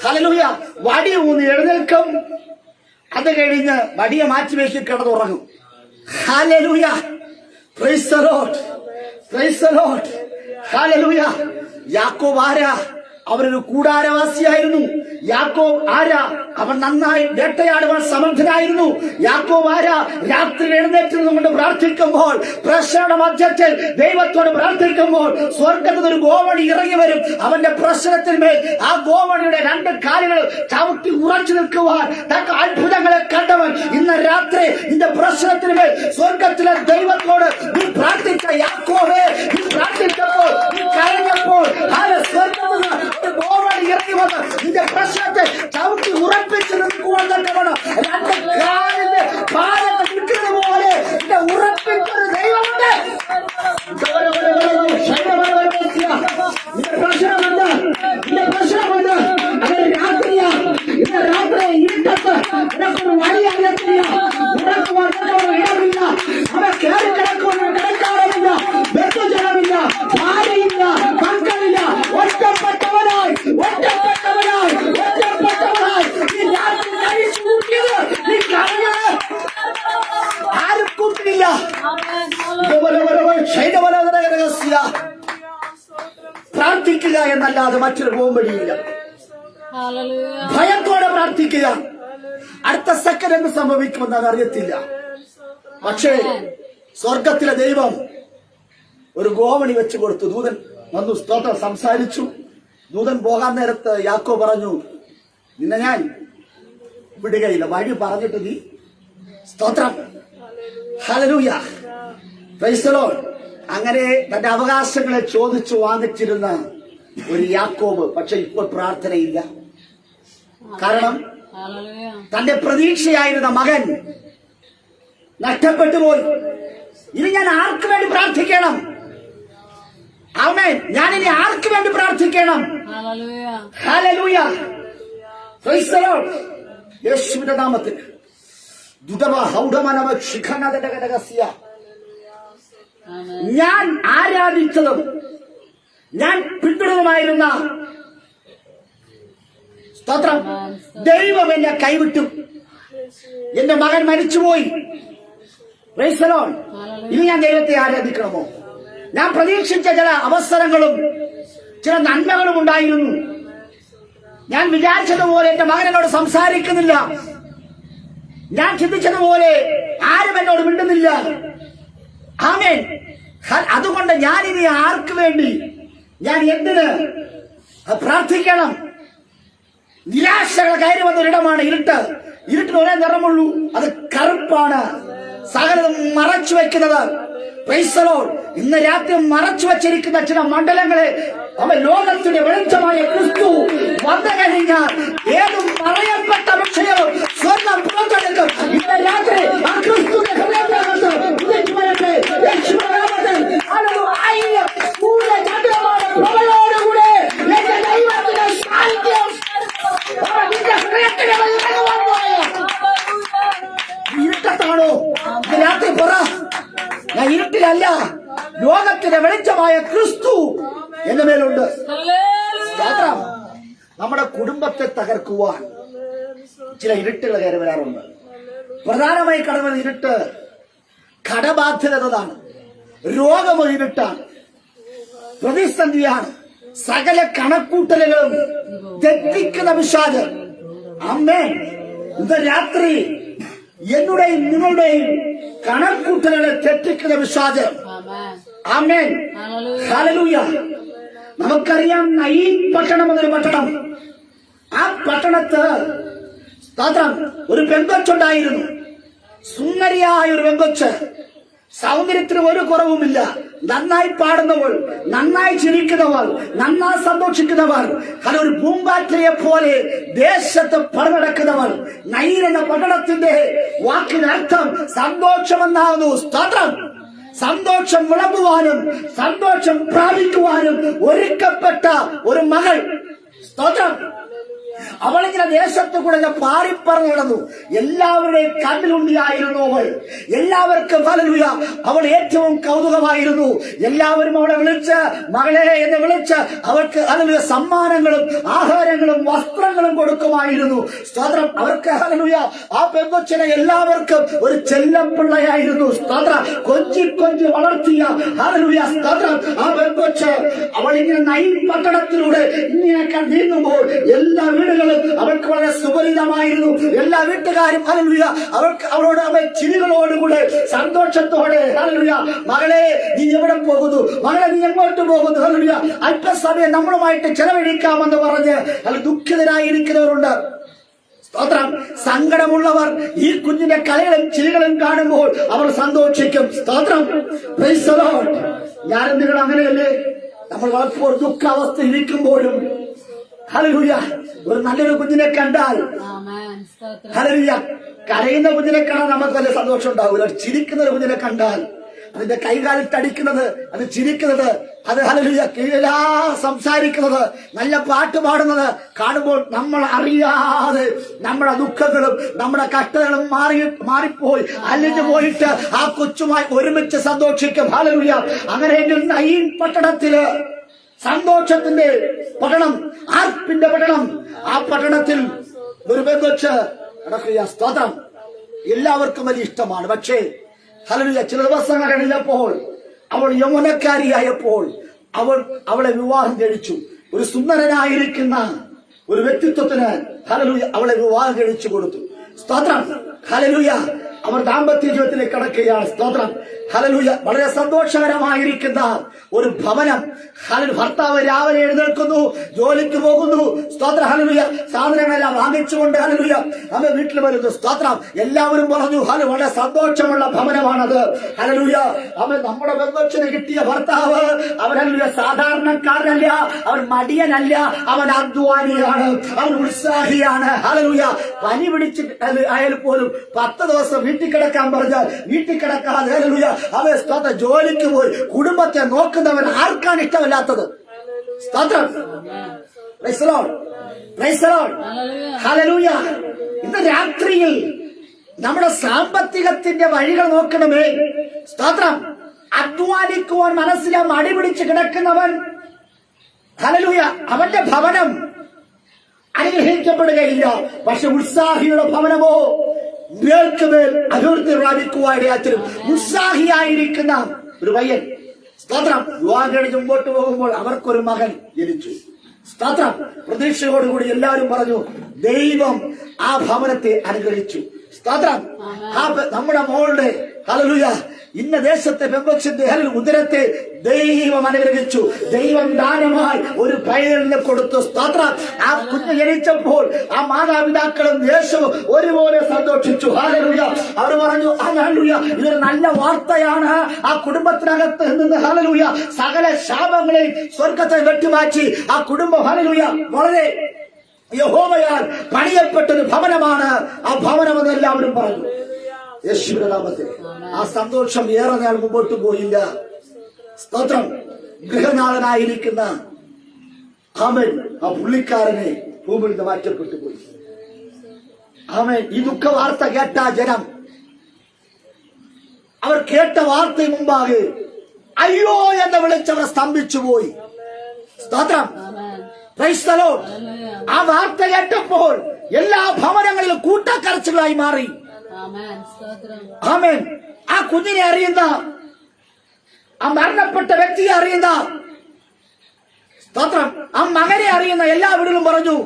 [SPEAKER 1] ഹല്ലേലൂയ. വടി ഊന്നി എഴുന്നേൽക്കും, അത് കഴിഞ്ഞ് വടിയെ മാറ്റിവെച്ച് കിടന്നുറങ്ങും. Hallelujah. Praise the Lord. Praise the Lord. Hallelujah. യാക്കോബ് ആരാ? അവരൊരു കൂടാരവാസിയായിരുന്നു. യാക്കോബ് ആരാ? അവൻ നന്നായി വേട്ടയാടുവാൻ സമർത്ഥനായിരുന്നു. യാക്കോബ് ആരാ? രാത്രി എഴുന്നേറ്റുകൊണ്ട് പ്രാർത്ഥിക്കുമ്പോൾ, പ്രശ്നയുടെ മധ്യത്തിൽ ദൈവത്തോട് പ്രാർത്ഥിക്കുമ്പോൾ സ്വർഗത്തിൽ ഒരു ഗോവണി ഇറങ്ങി വരും. അവന്റെ പ്രശ്നത്തിന്മേൽ ആ ഗോവണിയുടെ രണ്ട് കാലുകൾ ചവിട്ടി ഉറച്ചു നിൽക്കുവാൻ തക്ക അത്ഭുതങ്ങളെ കണ്ടവൻ ഇന്ന് രാത്രി നിന്റെ പ്രശ്നത്തിന്മേൽ സ്വർഗത്തിലെ ദൈവത്തോട് നീ പ്രാർത്ഥിച്ച യാക്കോബേ, നീ പ്രാർത്ഥിച്ചപ്പോൾ, നീ കരഞ്ഞപ്പോൾ സ്വർഗത്തിൽ ഗോവണി ഇറങ്ങി വന്ന് നിന്റെ പ്രശ്നത്തെ ചവിട്ടി ഉറപ്പിച്ചു നിൽക്കുവാൻ തക്കവണ്ണം രണ്ട് കാലിന്റെ പാലങ്ങൾ നിൽക്കുന്നത് പോലെ നിന്റെ ഉറപ്പിച്ചൊരു ദൈവമുണ്ട്. നിന്റെ പ്രശ്നമുണ്ട്, നിന്റെ പ്രശ്നമുണ്ട്. അത് രാത്രിയാ. ഇന്ന് രാത്രി ഇരുട്ടത്ത് നിനക്കൊരു വഴി അറിയത്തില്ല, നിനക്ക് വന്നതോട് ഇടമില്ല, അവ കയറി കിടക്കുന്ന കിടക്കാറില്ല, ബന്ധുജനമില്ല, ഭാര്യയില്ല, മക്കളില്ല, ഒറ്റപ്പെട്ടവനായി ഒറ്റപ്പെട്ടവനായി ഒറ്റപ്പെട്ടവനായി നീ രാത്രി കഴിച്ചു കൂട്ടിയത്, നീ കരഞ്ഞത് ആരും കൂട്ടിയില്ല. പ്രാർത്ഥിക്കുക എന്നല്ലാതെ മറ്റൊരു പോംവഴിയില്ല. ഭയത്തോടെ പ്രാർത്ഥിക്കുക. അടുത്ത സെക്കൻഡ് എന്ത് സംഭവിക്കുമെന്ന് അത് അറിയത്തില്ല. പക്ഷേ സ്വർഗത്തിലെ ദൈവം ഒരു ഗോവണി വെച്ചു കൊടുത്തു. ദൂതൻ വന്നു, സ്തോത്രം സംസാരിച്ചു. ദൂതൻ പോകാൻ നേരത്ത് യാക്കോ പറഞ്ഞു, നിന്നെ ഞാൻ വിടുകയില്ല, വഴി പറഞ്ഞിട്ട് നീ. സ്തോത്രം. ഹല്ലേലൂയ. Price the Lord. അങ്ങനെ തന്റെ അവകാശങ്ങളെ ചോദിച്ചു വാങ്ങിച്ചിരുന്ന ഒരു യാക്കോബ് പക്ഷെ ഇപ്പോൾ പ്രാർത്ഥനയില്ല. കാരണം തന്റെ പ്രതീക്ഷയായിരുന്ന മകൻ നഷ്ടപ്പെട്ടു പോയി. ഇനി ഞാൻ ആർക്ക് വേണ്ടി പ്രാർത്ഥിക്കണം? ആമേൻ. ഞാനിനി ആർക്ക് വേണ്ടി പ്രാർത്ഥിക്കണം? ഹല്ലേലൂയ. Price the Lord. യേശുവിന്റെ നാമത്തിൽ ഞാൻ ആരാധിച്ചതും ഞാൻ പിന്തുടരുമായിരുന്ന സ്തോത്രം ദൈവം എന്നെ കൈവിട്ടു. എന്റെ മകൻ മരിച്ചുപോയി. Price the Lord. ഇനി ഞാൻ ദൈവത്തെ ആരാധിക്കണമോ? ഞാൻ പ്രതീക്ഷിച്ച ചില അവസരങ്ങളും ചില നന്മകളും ഉണ്ടായിരുന്നു. ഞാൻ വിചാരിച്ചതുപോലെ എന്റെ മകൻ എന്നോട് സംസാരിക്കുന്നില്ല. ഞാൻ ചിന്തിച്ചതുപോലെ ആരും എന്നോട് മിണ്ടുന്നില്ല. ആമേൻ. അതുകൊണ്ട് ഞാൻ ഇനി ആർക്ക് വേണ്ടി, ഞാൻ എന്തിന് പ്രാർത്ഥിക്കണം? നിരാശകൾ കയറി വന്നൊരിടമാണ് ഇരുട്ട്. ഇരുട്ടിന് ഒരേ നിറമുള്ളൂ, അത് കറുപ്പാണ്. സകലതും മറച്ചു വെക്കുന്നത്. Price the Lord. ഇന്ന് രാത്രി മറച്ചു വച്ചിരിക്കുന്ന ചില മണ്ഡലങ്ങളെ അവൻ ലോകത്തിന്റെ വെളിച്ചമായ ക്രിസ്തു വന്നു കഴിഞ്ഞാൽ ഏതും മറയപ്പെട്ട വിഷയവും സ്വർണ്ണം പുറത്തെടുക്കും. ഇന്ന് രാത്രി ആ ക്രിസ്തുവിന്റെ ഹൃദയത്തിനകത്ത് ഉദിച്ചു വരട്ടെ. പ്രഭയോടുകൂടെ എന്റെ ദൈവത്തിന്റെ സാന്നിധ്യം നിന്റെ ഹൃദയത്തിന് ഇറങ്ങുവാൻ പോയ ഇരുട്ടത്താണോ? രാത്രി പറ, ഞാൻ ഇരുട്ടിലല്ല, ലോകത്തിന്റെ വെളിച്ചമായ ക്രിസ്തു എന്റെ മേലുണ്ട്. നമ്മുടെ കുടുംബത്തെ തകർക്കുവാൻ ചില ഇരുട്ടുകൾ കയറി വരാറുണ്ട്. പ്രധാനമായി കടന്ന ഇരുട്ട് കടബാധ്യതതാണ്, രോഗമൊരു ഇരുട്ടാണ്, പ്രതിസന്ധിയാണ്, സകല കണക്കൂട്ടലുകളും തെറ്റിക്കുന്ന പിശാച്. അമ്മേ, ഇന്ന് രാത്രി എന്നുടെയും നിങ്ങളുടെയും കണക്കൂട്ടലുകളെ തെറ്റിക്കുന്ന പിശാച്. ആമേൻ. ഹല്ലേലൂയ. നമുക്കറിയാം, ഈ പട്ടണം എന്നൊരു പട്ടണം, ആ പട്ടണത്ത് സ്തോത്രം ഒരു പെങ്കൊച്ചുണ്ടായിരുന്നു. സുന്ദരിയായ ഒരു പെങ്കൊച്ച്, സൗന്ദര്യത്തിന് ഒരു കുറവുമില്ല. നന്നായി പാടുന്നവൾ, നന്നായി ചിരിക്കുന്നവൾ, നന്നായി സന്തോഷിക്കുന്നവൾ, ഒരു പൂമ്പാറ്റയെ പോലെ ദേശത്ത് പടനടക്കുന്നവൾ. നൈർ എന്ന പട്ടണത്തിന്റെ വാക്കിനർത്ഥം സന്തോഷമെന്നാകുന്നു. സ്തോത്രം. സന്തോഷം വിളമ്പുവാനും സന്തോഷം പ്രാപിക്കുവാനും ഒരുക്കപ്പെട്ട ഒരു മകൾ. സ്തോത്രം. അവളിങ്ങനെ ദേശത്ത് കൂടെ പാറിപ്പറന്നു നടന്നു. എല്ലാവരുടെയും കണ്ണിലുണ്ടിയായിരുന്നു അവൾ. എല്ലാവർക്കും ഹല്ലേലൂയ അവൾ ഏറ്റവും കൗതുകമായിരുന്നു. എല്ലാവരും അവളെ വിളിച്ച് മകളെ എന്ന് വിളിച്ച് അവൾക്ക് ഹല്ലേലൂയ സമ്മാനങ്ങളും ആഹാരങ്ങളും വസ്ത്രങ്ങളും കൊടുക്കുമായിരുന്നു. സ്തോത്രം. അവർക്ക് ഹല്ലേലൂയ ആ പെൺകൊച്ചിനെ എല്ലാവർക്കും ഒരു ചെല്ലപ്പിള്ളയായിരുന്നു. സ്തോത്രം. കൊഞ്ചി കൊഞ്ചി വളർത്തിയ ഹല്ലേലൂയ സ്തോത്രം ആ പെൺകൊച്ച് അവൾ ഇങ്ങനെ നൈൻ പട്ടണത്തിലൂടെ ഇങ്ങനെയൊക്കെ നീങ്ങുമ്പോൾ എല്ലാ വീടുകളും അവൾക്ക് വളരെ സുപരിതമായിരുന്നു. എല്ലാ വീട്ടുകാരും ഹല്ലേലൂയ അവളോട് അവൾ ചിരികളോടുകൂടെ സന്തോഷത്തോടെ ഹല്ലേലൂയ മകളെ നീ എവിടെ പോകുന്നു, മകളെ നീ എങ്ങോട്ട് പോകുന്നു, ഹല്ലേലൂയ അല്പസമയം നമ്മളുമായിട്ട് ചെലവഴിക്കാമെന്ന് പറഞ്ഞ് അത് ദുഃഖിതരായിരിക്കുന്നവരുണ്ട്. സ്തോത്രം. സങ്കടമുള്ളവർ ഈ കുഞ്ഞിന്റെ കളികളും ചിരികളും കാണുമ്പോൾ അവർ സന്തോഷിക്കും. സ്തോത്രം. Praise the Lord. ഞാനും നിങ്ങൾ അങ്ങനെയല്ലേ? നമ്മൾ പലപ്പോഴും ദുഃഖാവസ്ഥ ഇരിക്കുമ്പോഴും ഹല്ലേലൂയ ഒരു നല്ലൊരു കുഞ്ഞിനെ കണ്ടാൽ ഹല്ലേലൂയ കരയുന്ന കുഞ്ഞിനെ കാണാൻ നമുക്ക് വലിയ സന്തോഷം ഉണ്ടാവില്ല. ചിരിക്കുന്ന ഒരു കുഞ്ഞിനെ കണ്ടാൽ അതിന്റെ കൈകാലിട്ടടിക്കുന്നത്, അത് ചിരിക്കുന്നത്, അത് ഹല്ലേലൂയ കീഴാ സംസാരിക്കുന്നത്, നല്ല പാട്ട് പാടുന്നത് കാണുമ്പോൾ നമ്മൾ അറിയാതെ നമ്മുടെ ദുഃഖങ്ങളും നമ്മുടെ കഷ്ടതകളും മാറിപ്പോയി അലിഞ്ഞു പോയിട്ട് ആ കൊച്ചുമായി ഒരുമിച്ച് സന്തോഷിക്കും. ഹല്ലേലൂയ. അങ്ങനെ ഈ പട്ടണത്തില് സന്തോഷത്തിന്റെ പട്ടണം, ആർപ്പിന്റെ പട്ടണം, ആ പട്ടണത്തിൽ ഒരു പെൺകൊച്ച് നടക്കുക. സ്തോത്രം. എല്ലാവർക്കും വലിയ ഇഷ്ടമാണ്. പക്ഷേ ഹല്ലേലൂയ ചില ദിവസങ്ങൾ കഴിഞ്ഞപ്പോൾ അവൾ യൗവനക്കാരിയായപ്പോൾ അവളെ വിവാഹം കഴിച്ചു. ഒരു സുന്ദരനായിരിക്കുന്ന ഒരു വ്യക്തിത്വത്തിന് ഹല്ലേലൂയ അവളെ വിവാഹം കഴിച്ചു കൊടുത്തു. സ്തോത്രം. ഹല്ലേലൂയ. അവർ ദാമ്പത്യ ജീവിതത്തിലേക്ക് കടക്കുകയാണ്. സ്തോത്രം. ഹല്ലേലൂയ. വളരെ സന്തോഷകരമായിരിക്കുന്ന ഒരു ഭവനം. ഭർത്താവ് രാവിലെ എഴുന്നേൽക്കുന്നു, ജോലിക്ക് പോകുന്നു. സ്തോത്രം. ഹല്ലേലൂയ. സാധനങ്ങളെല്ലാം വാങ്ങിച്ചുകൊണ്ട് ഹല്ലേലൂയ അവൻ വീട്ടിൽ വരുന്നു. സ്തോത്രം. എല്ലാവരും പറഞ്ഞു വളരെ സന്തോഷമുള്ള ഭവനമാണത്. ഹല്ലേലൂയ. അവൻ നമ്മുടെ ബന്ധത്തിന് കിട്ടിയ ഭർത്താവ് അവൻ ഹല്ലേലൂയ സാധാരണക്കാരനല്ല, അവൻ മടിയനല്ല, അവൻ അധ്വാനിയാണ്, അവൻ ഉത്സാഹിയാണ്. ഹല്ലേലൂയ. പനി പിടിച്ച് ആയാൽ പോലും 10 ദിവസം വീട്ടിൽ കിടക്കാൻ പറഞ്ഞാൽ വീട്ടിൽ കിടക്കാതെ ഹല്ലേലൂയ അവൻ സ്തോത്രം ജോലിക്ക് പോയി കുടുംബത്തെ നോക്കുന്നവൻ ആർക്കാണ് ഇഷ്ടമല്ലാത്തത്? സ്തോത്രം. Praise the lord. Praise the lord. Hallelujah. ഇന്ന് രാത്രിയിൽ നമ്മുടെ സാമ്പത്തികത്തിന്റെ വഴികൾ നോക്കണമേ. സ്തോത്രം. അധ്വാനിക്കുവാൻ മനസ്സിലെ മടി പിടിച്ച് കിടക്കുന്നവൻ ഹല്ലേലൂയ അവന്റെ ഭവനം അനുഗ്രഹിക്കപ്പെടുകയില്ല. പക്ഷെ ഉത്സാഹിയുടെ ഭവനമോ മേൽക്കുമേൽ അഭിവൃദ്ധി പ്രാപിക്കുവാനും ഉത്സാഹിയായിരിക്കുന്ന ഒരു പയ്യൻ. സ്തോത്രം. വിവാഹം കഴിഞ്ഞ് മുമ്പോട്ട് പോകുമ്പോൾ അവർക്കൊരു മകൻ ജനിച്ചു. സ്തോത്രം. പ്രതീക്ഷയോടുകൂടി എല്ലാവരും പറഞ്ഞു ദൈവം ആ ഭവനത്തെ അനുഗ്രഹിച്ചു. സ്തോത്രം. നമ്മുടെ മോളുടെ ഹല്ലേലൂയ ഇന്ന ദേശത്തെ പെൺകൊച്ചിന്റെ ഉദരത്തെ ദൈവം അനുഗ്രഹിച്ചു. ദൈവം ദാനമായി ഒരു പൈതലിനെ കൊടുത്തു. സ്തോത്രം. ആ കുഞ്ഞ് ജനിച്ചപ്പോൾ ആ മാതാപിതാക്കളും ദേശവും ഒരുപോലെ സന്തോഷിച്ചു. ഹല്ലേലൂയ. അവർ പറഞ്ഞു ഹല്ലേലൂയ ഇതൊരു നല്ല വാർത്തയാണ്. ആ കുടുംബത്തിനകത്ത് നിന്ന് ഹല്ലേലൂയ സകല ശാപങ്ങളെയും സ്വർഗത്തെ വെട്ടിമാറ്റി ആ കുടുംബം ഹല്ലേലൂയ വളരെ യഹോവയാൽ പണിയപ്പെട്ടൊരു ഭവനമാണ് ആ ഭവനമെന്ന് എല്ലാവരും പറഞ്ഞു. യേശുവിന്റെ നാമത്തിൽ ആ സന്തോഷം ഏറെ നാൾ മുമ്പോട്ട് പോയില്ല. സ്തോത്രം. ഗൃഹനാഥനായിരിക്കുന്ന ആമേൻ ആ പുള്ളിക്കാരനെ ഭൂമിയിൽ നിന്ന് മാറ്റപ്പെട്ടു പോയി. ആമേൻ. ഈ ദുഃഖ വാർത്ത കേട്ട ജനം അവർ കേട്ട വാർത്ത മുമ്പാകെ അയ്യോ എന്ന് വിളിച്ചവർ സ്തംഭിച്ചു പോയി. സ്തോത്രം. Praise the Lord. ആ വാർത്ത കേട്ടപ്പോൾ എല്ലാ ഭവനങ്ങളിലും കൂട്ടക്കരച്ചിലായി മാറി. ആമേൻ. ആ കുഞ്ഞിനെ അറിയുന്ന, ആ മരണപ്പെട്ട വ്യക്തിയെ അറിയുന്ന, സ്തോത്രം ആ മകനെ അറിയുന്ന എല്ലാ വീടുകളും പറഞ്ഞു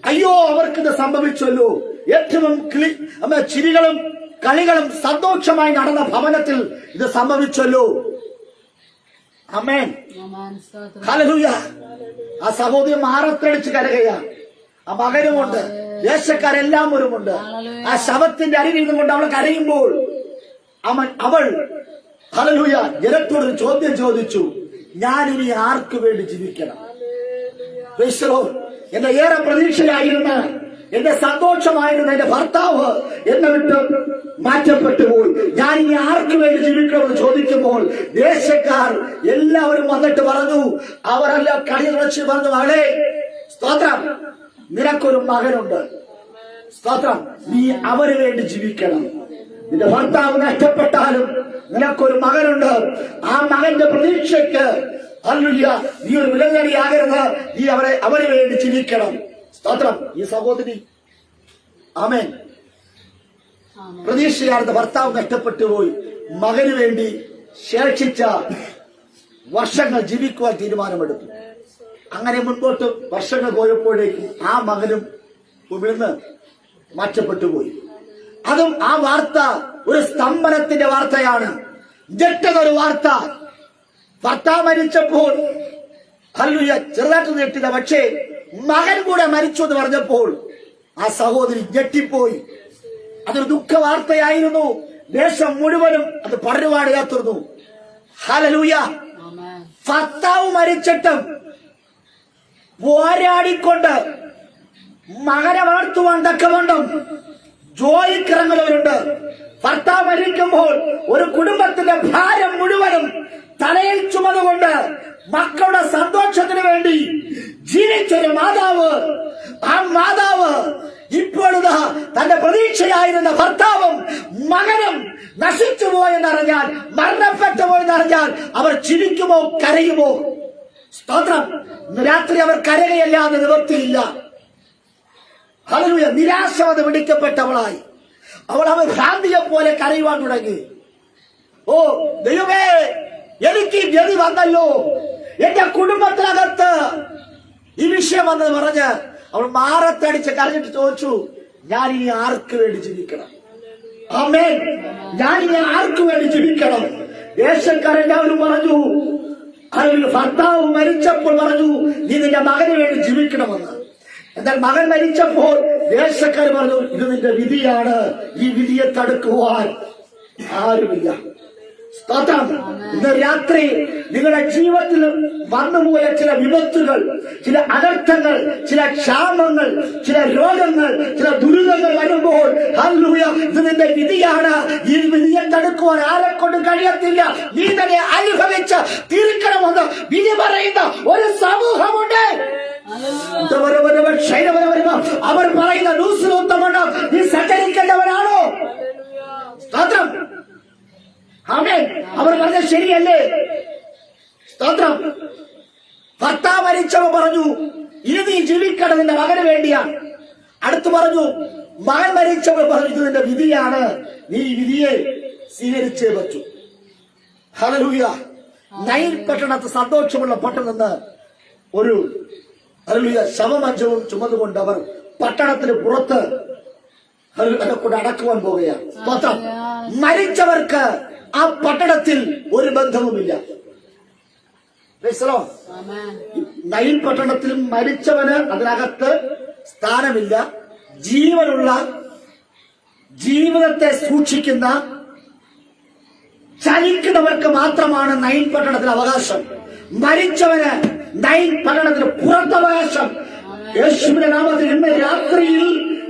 [SPEAKER 1] അയ്യോ അവർക്കിത് സംഭവിച്ചല്ലോ. ഏറ്റവും ചിരികളും കളികളും സന്തോഷമായി നടന്ന ഭവനത്തിൽ ഇത് സംഭവിച്ചല്ലോ. ആമേൻ. ഹല്ലേലൂയ. ആ സഹോദരി മാറത്തടിച്ച് കരകയാണ്. ആ മകനുമുണ്ട്, ദേശക്കാരെല്ലാവരുമുണ്ട്. ആ ശവത്തിന്റെ അരികിൽ നിന്നുകൊണ്ട് അവൾ കരയുമ്പോൾ അവൾ ഹല്ലേലൂയ ജനത്തോടൊരു ചോദ്യം ചോദിച്ചു, ഞാനിനി ആർക്കു വേണ്ടി ജീവിക്കണം? എന്റെ ഏറെ പ്രതീക്ഷയായിരുന്ന, എന്റെ സന്തോഷമായിരുന്ന എന്റെ ഭർത്താവ് എന്നെ വിട്ട് മാറ്റപ്പെട്ടു പോയി. ഞാൻ ഇനി ആർക്കു വേണ്ടി ജീവിക്കണമെന്ന് ചോദിക്കുമ്പോൾ ദേശക്കാർ എല്ലാവരും വന്നിട്ട് പറഞ്ഞു, അവരെല്ലാം കണിയുറച്ച് പറഞ്ഞു, മകളെ സ്തോത്രം നിനക്കൊരു മകനുണ്ട്. സ്തോത്രം. നീ അവന് വേണ്ടി ജീവിക്കണം. നിന്റെ ഭർത്താവ് നഷ്ടപ്പെട്ടാലും നിനക്കൊരു മകനുണ്ട്. ആ മകന്റെ പ്രതീക്ഷയ്ക്ക് ഹല്ലേലൂയ നീ ഒരു വിലങ്ങണിയാകരുത്. നീ അവന് വേണ്ടി ജീവിക്കണം. സ്തോത്രം. ഈ സഹോദരി ആമേൻ പ്രതീക്ഷയാർന്ന ഭർത്താവ് നഷ്ടപ്പെട്ടു പോയി. മകന് വേണ്ടി ശേഷിച്ച വർഷങ്ങൾ ജീവിക്കുവാൻ തീരുമാനമെടുത്തു. അങ്ങനെ മുൻപോട്ട് വർഷങ്ങൾ പോയപ്പോഴേക്കും ആ മകനും ഇവിടുന്ന് മാറ്റപ്പെട്ടു പോയി. അതും ആ വാർത്ത ഒരു സ്തംഭനത്തിന്റെ വാർത്തയാണ്. ഞെട്ടുന്നൊരു വാർത്ത. ഭർത്താവ് മരിച്ചപ്പോൾ ഹല്ലേലൂയ ചെറുതായിട്ട് ഞെട്ടില്ല. പക്ഷേ മകൻ കൂടെ മരിച്ചു എന്ന് പറഞ്ഞപ്പോൾ ആ സഹോദരി ഞെട്ടിപ്പോയി. അതൊരു ദുഃഖ വാർത്തയായിരുന്നു. ദേശം മുഴുവനും അത് പടരുവാട് കാത്തിരുന്നു. ഹല്ലേലൂയ. ഭർത്താവ് മരിച്ചിട്ടും പോരാടിക്കൊണ്ട് മകനെ വളർത്തുവാൻ തക്കവണ്ണം ജോലിക്കിറങ്ങുന്നവരുണ്ട്. ഭർത്താവ് മരിക്കുമ്പോൾ ഒരു കുടുംബത്തിന്റെ ഭാരം മുഴുവനും തലയിൽ ചുമന്നുകൊണ്ട് മക്കളുടെ സന്തോഷത്തിന് വേണ്ടി ജീവിച്ചൊരു മാതാവ്, ആ മാതാവ് ഇപ്പോഴിതാ തന്റെ പ്രതീക്ഷയായിരുന്ന ഭർത്താവും മകനും നശിച്ചു പോയെന്നറിഞ്ഞാൽ, മരണപ്പെട്ടു പോയെന്നറിഞ്ഞാൽ അവർ ചിരിക്കുമോ കരയുമോ? സ്തോത്രം. രാത്രി അവർ കരകയല്ലാതെ നിവൃത്തിയില്ല. ഹല്ലേലൂയ. നിരാശവത പിടിക്കപ്പെട്ടവളായി അവൾ ഭ്രാന്തിയെ പോലെ കരയുവാൻ തുടങ്ങി. ഓ ദൈവമേ, എനിക്ക് ഗതി വന്നല്ലോ, എന്റെ കുടുംബത്തിനകത്ത് ഈ വിഷയം വന്നത് പറഞ്ഞ് അവൾ മാറത്തടിച്ച് കരഞ്ഞിട്ട് ചോദിച്ചു, ഞാൻ ഇനി ആർക്ക് വേണ്ടി ജീവിക്കണം? ആമേൻ. ഞാൻ ഇനി ആർക്ക് വേണ്ടി ജീവിക്കണം? ദേശക്കാരെല്ലാവരും പറഞ്ഞു, ഭർത്താവ് മരിച്ചപ്പോൾ പറഞ്ഞു നീ നിന്റെ മകന് വേണ്ടി ജീവിക്കണമെന്ന്. എന്നാൽ മകൻ മരിച്ചപ്പോൾ ദേശക്കാർ പറഞ്ഞു ഇത് നിന്റെ വിധിയാണ്, ഈ വിധിയെ തടുക്കുവാൻ ആരുമില്ല. സ്തോത്രം. ഇന്ന് രാത്രി നിങ്ങളുടെ ജീവിതത്തിൽ വന്നുപോയ ചില വിപത്തുകൾ, ചില അനർത്ഥങ്ങൾ, ചില ക്ഷാമങ്ങൾ, ചില രോഗങ്ങൾ, ചില ദുരിതങ്ങൾ വരുമ്പോൾ ഹല്ലേലൂയ ഇത് നിന്റെ വിധിയാണ്, ഈ വിധിയെ തടുക്കുവാൻ ആരെ കൊണ്ട് കഴിയത്തില്ല, നീ തന്നെ അനുഭവിച്ച് തീർക്കണമെന്ന് വിധി പറയുന്ന ഒരു സമൂഹമുണ്ട്. അവർ പറയുന്ന ന്യൂസിലൊത്തമണ്ണം നീ സഞ്ചരിക്കേണ്ടവനാണോ? സ്തോത്രം. ആമേൻ. അവർ പറഞ്ഞ ശരിയല്ലേ? സ്തോത്രം. ഭർത്താവ് മരിച്ചവ പറഞ്ഞു ഇനി നീ ജീവിക്കണം നിന്റെ മകന് വേണ്ടിയാണ്. അടുത്ത് പറഞ്ഞു മകൻ മരിച്ചവർ പറഞ്ഞു ഇത് നിന്റെ വിധിയാണ്, നീ ഈ വിധിയെ സ്വീകരിച്ചേ പറ്റൂ. ഹല്ലേലൂയ. നൈൻ പട്ടണത്ത് സന്തോഷമുള്ള പട്ടണമെന്ന് ഒരു ഹല്ലേലൂയ ശവമഞ്ചവും ചുമന്നുകൊണ്ട് അവർ പട്ടണത്തിന് പുറത്ത് കൊണ്ട് അടക്കുവാൻ പോവുകയാണ്. സ്തോത്രം. മരിച്ചവർക്ക് ആ പട്ടണത്തിൽ ഒരു ബന്ധവുമില്ല. നൈൻ പട്ടണത്തിലും മരിച്ചവന് അതിനകത്ത് സ്ഥാനമില്ല. ജീവനുള്ള ജീവിതത്തെ സൂക്ഷിക്കുന്ന ചലിക്കുന്നവർക്ക് മാത്രമാണ് നൈൻ പട്ടണത്തിൽ അവകാശം. മരിച്ചവന് നൈൻ പട്ടണത്തിന് പുറത്തവകാശം. യേശുവിന്റെ നാമത്തിൽ ഇന്ന് രാത്രിയിൽ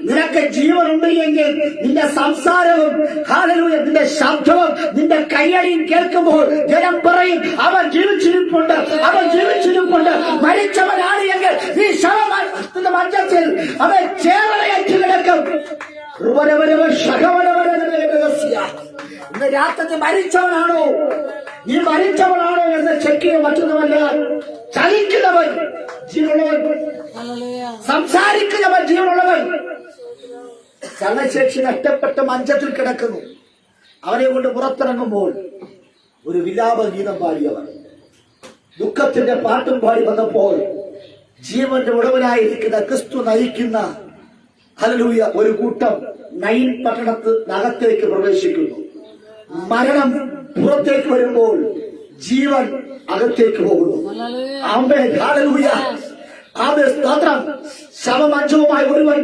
[SPEAKER 1] നിനക്ക് ജീവനുണ്ട് എങ്കിൽ നിന്റെ സംസാരവും ഹല്ലേലൂയ നിന്റെ ശബ്ദവും നിന്റെ കയ്യടിയും കേൾക്കുമ്പോൾ ജനം പറയും അവൻ ജീവിച്ചിരിപ്പുണ്ട്, അവൻ ജീവിച്ചിരിപ്പുണ്ട്. മരിച്ചവനാണ് എങ്കിൽ ഈ ശവത്തിന്റെ മഞ്ചത്തിൽ അവൻ ചേവലയേറ്റ് കിടക്കും. ഇന്ന് രാത്രി മരിച്ചവനാണോ, നീ മരിച്ചവനാണോ എന്ന് ചെക്ക് ചെയ്യാൻ പറ്റുന്നവല്ല. ചലിക്കുന്നവൻ ജീവനുള്ളവൻ, സംസാരിക്കുന്നവൻ ജീവനുള്ളവൻ. ചലനശേഷി നഷ്ടപ്പെട്ട മഞ്ചത്തിൽ കിടക്കുന്നു. അവനെ കൊണ്ട് പുറത്തിറങ്ങുമ്പോൾ ഒരു വിലാപഗീതം പാടിയവർ ദുഃഖത്തിന്റെ പാട്ടും പാടി വന്നപ്പോൾ ജീവന്റെ ഉടവനായിരിക്കുന്ന ക്രിസ്തു നയിക്കുന്ന ഹല്ലേലൂയ ഒരു കൂട്ടം നൈൻ പട്ടണത്തിനകത്തേക്ക് പ്രവേശിക്കുന്നു. മരണം പുറത്തേക്ക് വരുമ്പോൾ ജീവൻ അകത്തേക്ക് പോകുന്നു. ആമേൻ. ഹല്ലേലൂയ. ആമേൻ. സ്തോത്രം. ശവമഞ്ചവുമായി ഒരുവൻ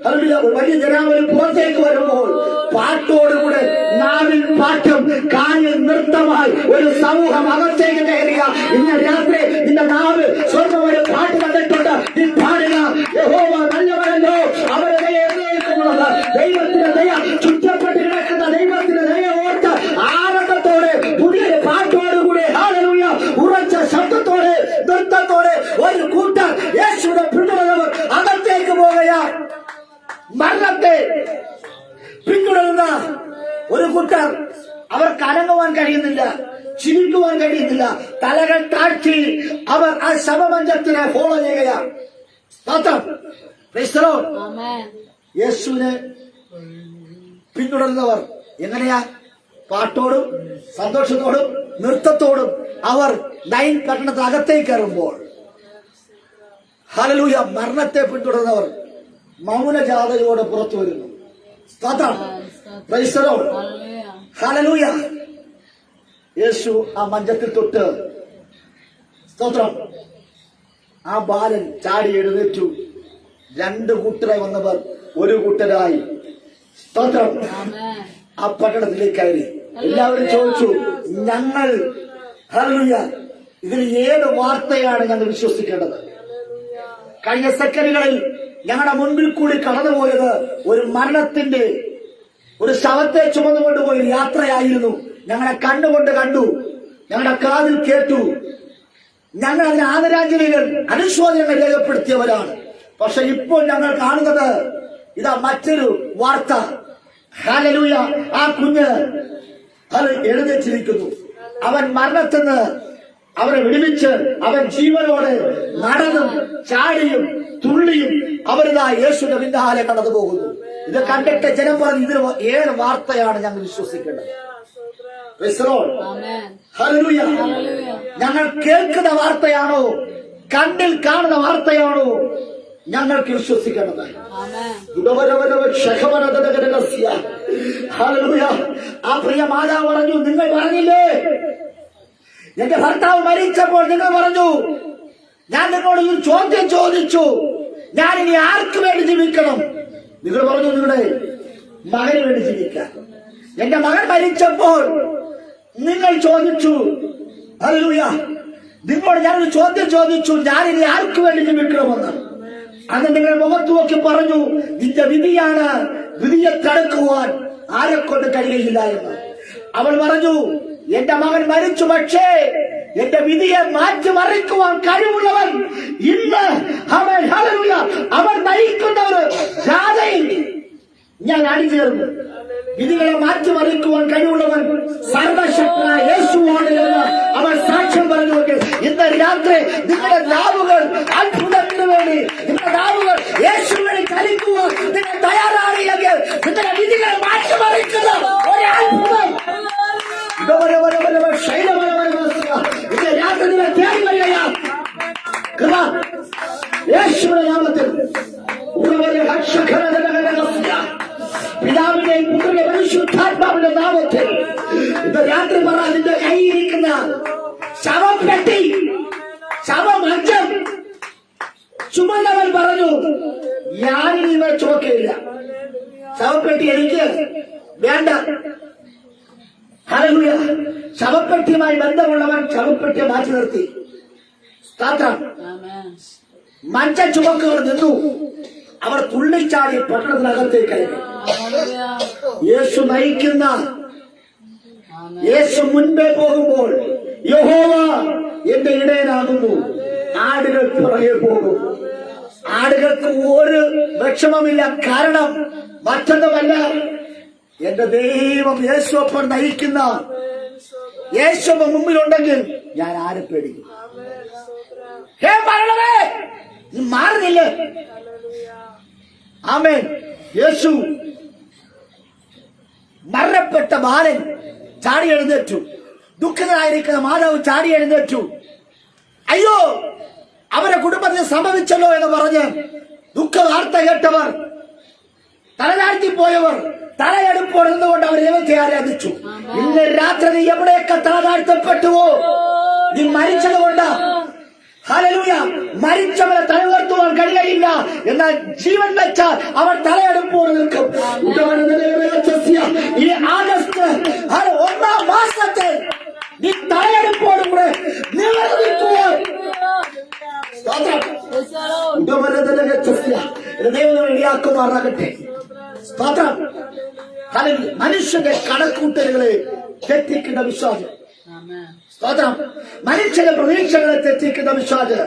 [SPEAKER 1] ഹല്ലേലൂയ ഒരു വലിയ ജനാവലി പുറത്തേക്ക് വരുമ്പോൾ പാട്ടോടുകൂടെ നാവിൽ പാട്ടും കാലിൽ നൃത്തമായി ഒരു സമൂഹം അകത്തേക്ക് കയറുക. ഇന്ന് രാത്രി നിന്റെ നാവ് സ്വർണ്ണം ഒരു പാട്ട് കണ്ടിട്ടുണ്ട്. നീ പാടുക, യഹോവ നല്ലവനല്ലോ, അവരുടെ ദയ എന്നേക്കുമുള്ളത്. ദൈവത്തിന്റെ ദയ ചുറ്റപ്പെട്ട് കിടക്കുന്ന ദൈവത്തിന്റെ ദയ ഓർത്ത് ആനന്ദത്തോടെ പുതിയൊരു പാട്ടോടുകൂടെ ഹല്ലേലൂയ ഉറച്ച ശബ്ദത്തോടെ നൃത്തത്തോടെ ഒരു കൂട്ടം യേശുവിനെ പിന്തുടരുന്നവർ അകത്തേക്ക് തലകൾ താഴ്ത്തി അവർ ആ ശവമഞ്ചത്തിനെ ഫോളോ ചെയ്യുകയാണ്. സ്തോത്രം. Praise the Lord. യേശുവിനെ പിന്തുടരുന്നവർ എങ്ങനെയാ? പാട്ടോടും സന്തോഷത്തോടും നൃത്തത്തോടും അവർ നൈൻ പട്ടണത്തിനകത്തേക്ക് കയറുമ്പോൾ, ഹല്ലേലൂയ, മരണത്തെ പിന്തുടർന്നവർ മൗനജാതയോടെ പുറത്തു വരുന്നു. സ്തോത്രം. Praise the Lord. ഹല്ലേലൂയ. യേശു ആ മഞ്ചത്തിൽ തൊട്ട്, സ്തോത്രം, ആ ബാലൻ ചാടി എഴുന്നേറ്റു. രണ്ട് കൂട്ടരായി വന്നവർ ഒരു കൂട്ടരായി, സ്തോത്രം, ആ പട്ടണത്തിലേക്ക് കയറി. എല്ലാവരും ചോദിച്ചു, ഞങ്ങൾ, ഹല്ലേലൂയ, ഇതിൽ ഏത് വാർത്തയാണ് ഞങ്ങൾ വിശ്വസിക്കേണ്ടത്? കഴിഞ്ഞ സെക്കൻഡുകളിൽ ഞങ്ങളുടെ മുൻപിൽ കൂടി കടന്നുപോയത് ഒരു മരണത്തിന്റെ, ഒരു ശവത്തെ ചുമന്നുകൊണ്ടുപോയ യാത്രയായിരുന്നു. ഞങ്ങളെ കണ്ണുകൊണ്ട് കണ്ടു, ഞങ്ങളുടെ കാതിൽ കേട്ടു, ഞങ്ങൾ അതിന് ആദരാഞ്ജലികൾ, അനുശോചനങ്ങൾ രേഖപ്പെടുത്തിയവരാണ്. പക്ഷെ ഇപ്പോൾ ഞങ്ങൾ കാണുന്നത് ഇതാ മറ്റൊരു വാർത്ത. ഹല്ലേലൂയ. ആ കുഞ്ഞ് അത് എഴുന്നേറ്റിരിക്കുന്നു. അവൻ മരണത്തിൽ നിന്ന് അവരെ വിടുവിച്ച് അവൻ ജീവനോടെ നടന്നും ചാടിയും തുള്ളിയും അവരിതാ യേശുവിന്റെ പിന്നാലെ കടന്നു പോകുന്നു. ഇത് കണ്ടിട്ട് ജനം പറഞ്ഞു, ഇതിന് ഏത് വാർത്തയാണ് ഞങ്ങൾ വിശ്വസിക്കേണ്ടത്? Praise the Lord. ഹല്ലേലൂയ. ഞങ്ങൾ കേൾക്കുന്ന വാർത്തയാണോ, കണ്ണിൽ കാണുന്ന വാർത്തയാണോ ഞങ്ങൾക്ക് വിശ്വസിക്കേണ്ടത്? ഹല്ലേലൂയ. ആ പ്രിയ മാതാവ് പറഞ്ഞു, നിങ്ങൾ പറഞ്ഞില്ലേ എന്റെ ഭർത്താവ് മരിച്ചപ്പോൾ നിങ്ങൾ പറഞ്ഞു, ഞാൻ നിങ്ങളോട് ഒരു ചോദ്യം ചോദിച്ചു, ഞാൻ ഇനി ആർക്ക് വേണ്ടി ജീവിക്കണം? നിങ്ങൾ പറഞ്ഞു നിങ്ങളുടെ മകന് വേണ്ടി ജീവിക്കാൻ. എന്റെ മകൻ മരിച്ചപ്പോൾ നിങ്ങൾ ചോദിച്ചു, ഹല്ലേലൂയ, നിങ്ങളോട് ഞാനൊരു ചോദ്യം ചോദിച്ചു, ഞാൻ ഇനി ആർക്ക് വേണ്ടി ജീവിക്കണമെന്ന്. അന്ന് നിങ്ങൾ മുഖത്ത് നോക്കി പറഞ്ഞു, നിന്റെ വിധിയാണ്, വിധിയെ തടുക്കുവാൻ ആരെക്കൊണ്ട് കഴിയുകയില്ല എന്ന്. അവൾ പറഞ്ഞു, എന്റെ മകൻ മരിച്ചു, പക്ഷേ എന്റെ വിധിയെ മാറ്റിമറിക്കുവാൻ കഴിവുള്ളവൻ ഇന്ന് അവൻ, ഹല്ലേലൂയ, അവൻ നയിക്കുന്നവർ രാധയിൽ ഞാൻ അണിചേർന്നു. വിധികളെ മാറ്റിമറിക്കുവാൻ കഴിവുള്ളവൻ സർവശക്തനായ യേശുവാണ് എന്ന് അവൻ സാക്ഷ്യം പറഞ്ഞുവെങ്കിൽ ഇന്ന് രാത്രി നിങ്ങളുടെ നാവുകൾ അത്ഭുതത്തിന് വേണ്ടി, നിങ്ങളുടെ നാവുകൾ യേശുവിനെ ചലിക്കുവാൻ നിങ്ങൾ തയ്യാറാണ് എങ്കിൽ നിങ്ങളുടെ വിധികളെ മാറ്റിമറിക്കുന്ന ഒരു അത്ഭുതം ഇന്ന് രാത്രി നിങ്ങളെ തേടി വരികയാണ്. യേശുവിന്റെ നാമത്തിൽ പിതാവിന്റെയും പുത്രന്റെ പരിശുദ്ധാത്മാവിന്റെ നാമത്തിൽ ഇന്ന് രാത്രി പറ, നിന്റെ കയ്യിരിക്കുന്ന ശവപ്പെട്ടി, ശവമഞ്ചം ചുമന്നവൻ പറഞ്ഞു, ഞാനിനി ഇവ ചുമക്കയില്ല. ശവപ്പെട്ടി എനിക്ക് വേണ്ട. ഹല്ലേലൂയ. ശവപ്പെട്ടിയുമായി ബന്ധമുള്ളവൻ ശവപ്പെട്ടിയെ മാറ്റി നിർത്തി. സ്തോത്രം. മഞ്ച ചുമക്കുകൾ നിന്നു. അവർ തുള്ളിച്ചാടി പട്ടണത്തിനകത്തേക്ക് കയറി. യേശു നയിക്കുന്ന, യേശു മുൻപേ പോകുമ്പോൾ യഹോവ എന്റെ ഇടയനാകുന്നു, ആടുകൾ പുറകെ പോകും. ആടുകൾക്ക് ഒരു വിഷമമില്ല. കാരണം മറ്റൊന്നുമല്ല, എന്റെ ദൈവം യേശുവപ്പൻ നയിക്കുന്ന, യേശുവ മുമ്പിലുണ്ടെങ്കിൽ ഞാൻ ആരെ പേടിക്കും? ഹേ മരണമേ, നീ മാറുന്നില്ലേ? ആമേൻ. യേശു മരണപ്പെട്ട ബാലൻ ചാടി എഴുന്നേറ്റു. ദുഃഖിതനായിരിക്കുന്ന മാതാവ് ചാടി എഴുന്നേറ്റു. അയ്യോ, അവരുടെ കുടുംബത്തിന് സംഭവിച്ചല്ലോ എന്ന് പറഞ്ഞ് ദുഃഖ വാർത്ത കേട്ടവർ, തലതാഴ്ത്തിപ്പോയവർ തലയെടുപ്പോൾ നിന്നുകൊണ്ട് അവർ ദൈവത്തെ ആരാധിച്ചു. ഇന്ന് രാത്രി നീ എവിടെയൊക്കെ തലതാഴ്ത്തപ്പെട്ടുവോ, നീ മരിച്ചതുകൊണ്ട്, ഹല്ലേലൂയ, മരിച്ചവരെ തല ഉയർത്തുവാൻ കഴിയുകയില്ല. എന്നാൽ ജീവൻ വെച്ചാൽ അവർ തലയെടുപ്പോട് നിൽക്കും. ഈ ആഗസ്റ്റ് 1 മാസത്തിൽ നീ തലയെടുപ്പോടും കൂടെ നിലനിൽക്കുവാൻ ദൈവം ഇടയാക്കുമാറാകട്ടെ. സ്തോത്രം. മനുഷ്യന്റെ കണക്കൂട്ടലുകളെ തെറ്റിക്കുന്ന വിശ്വാസം. സ്തോത്രം. മനുഷ്യന്റെ പ്രതീക്ഷകളെ തെറ്റിക്കുന്ന വിശ്വാസം.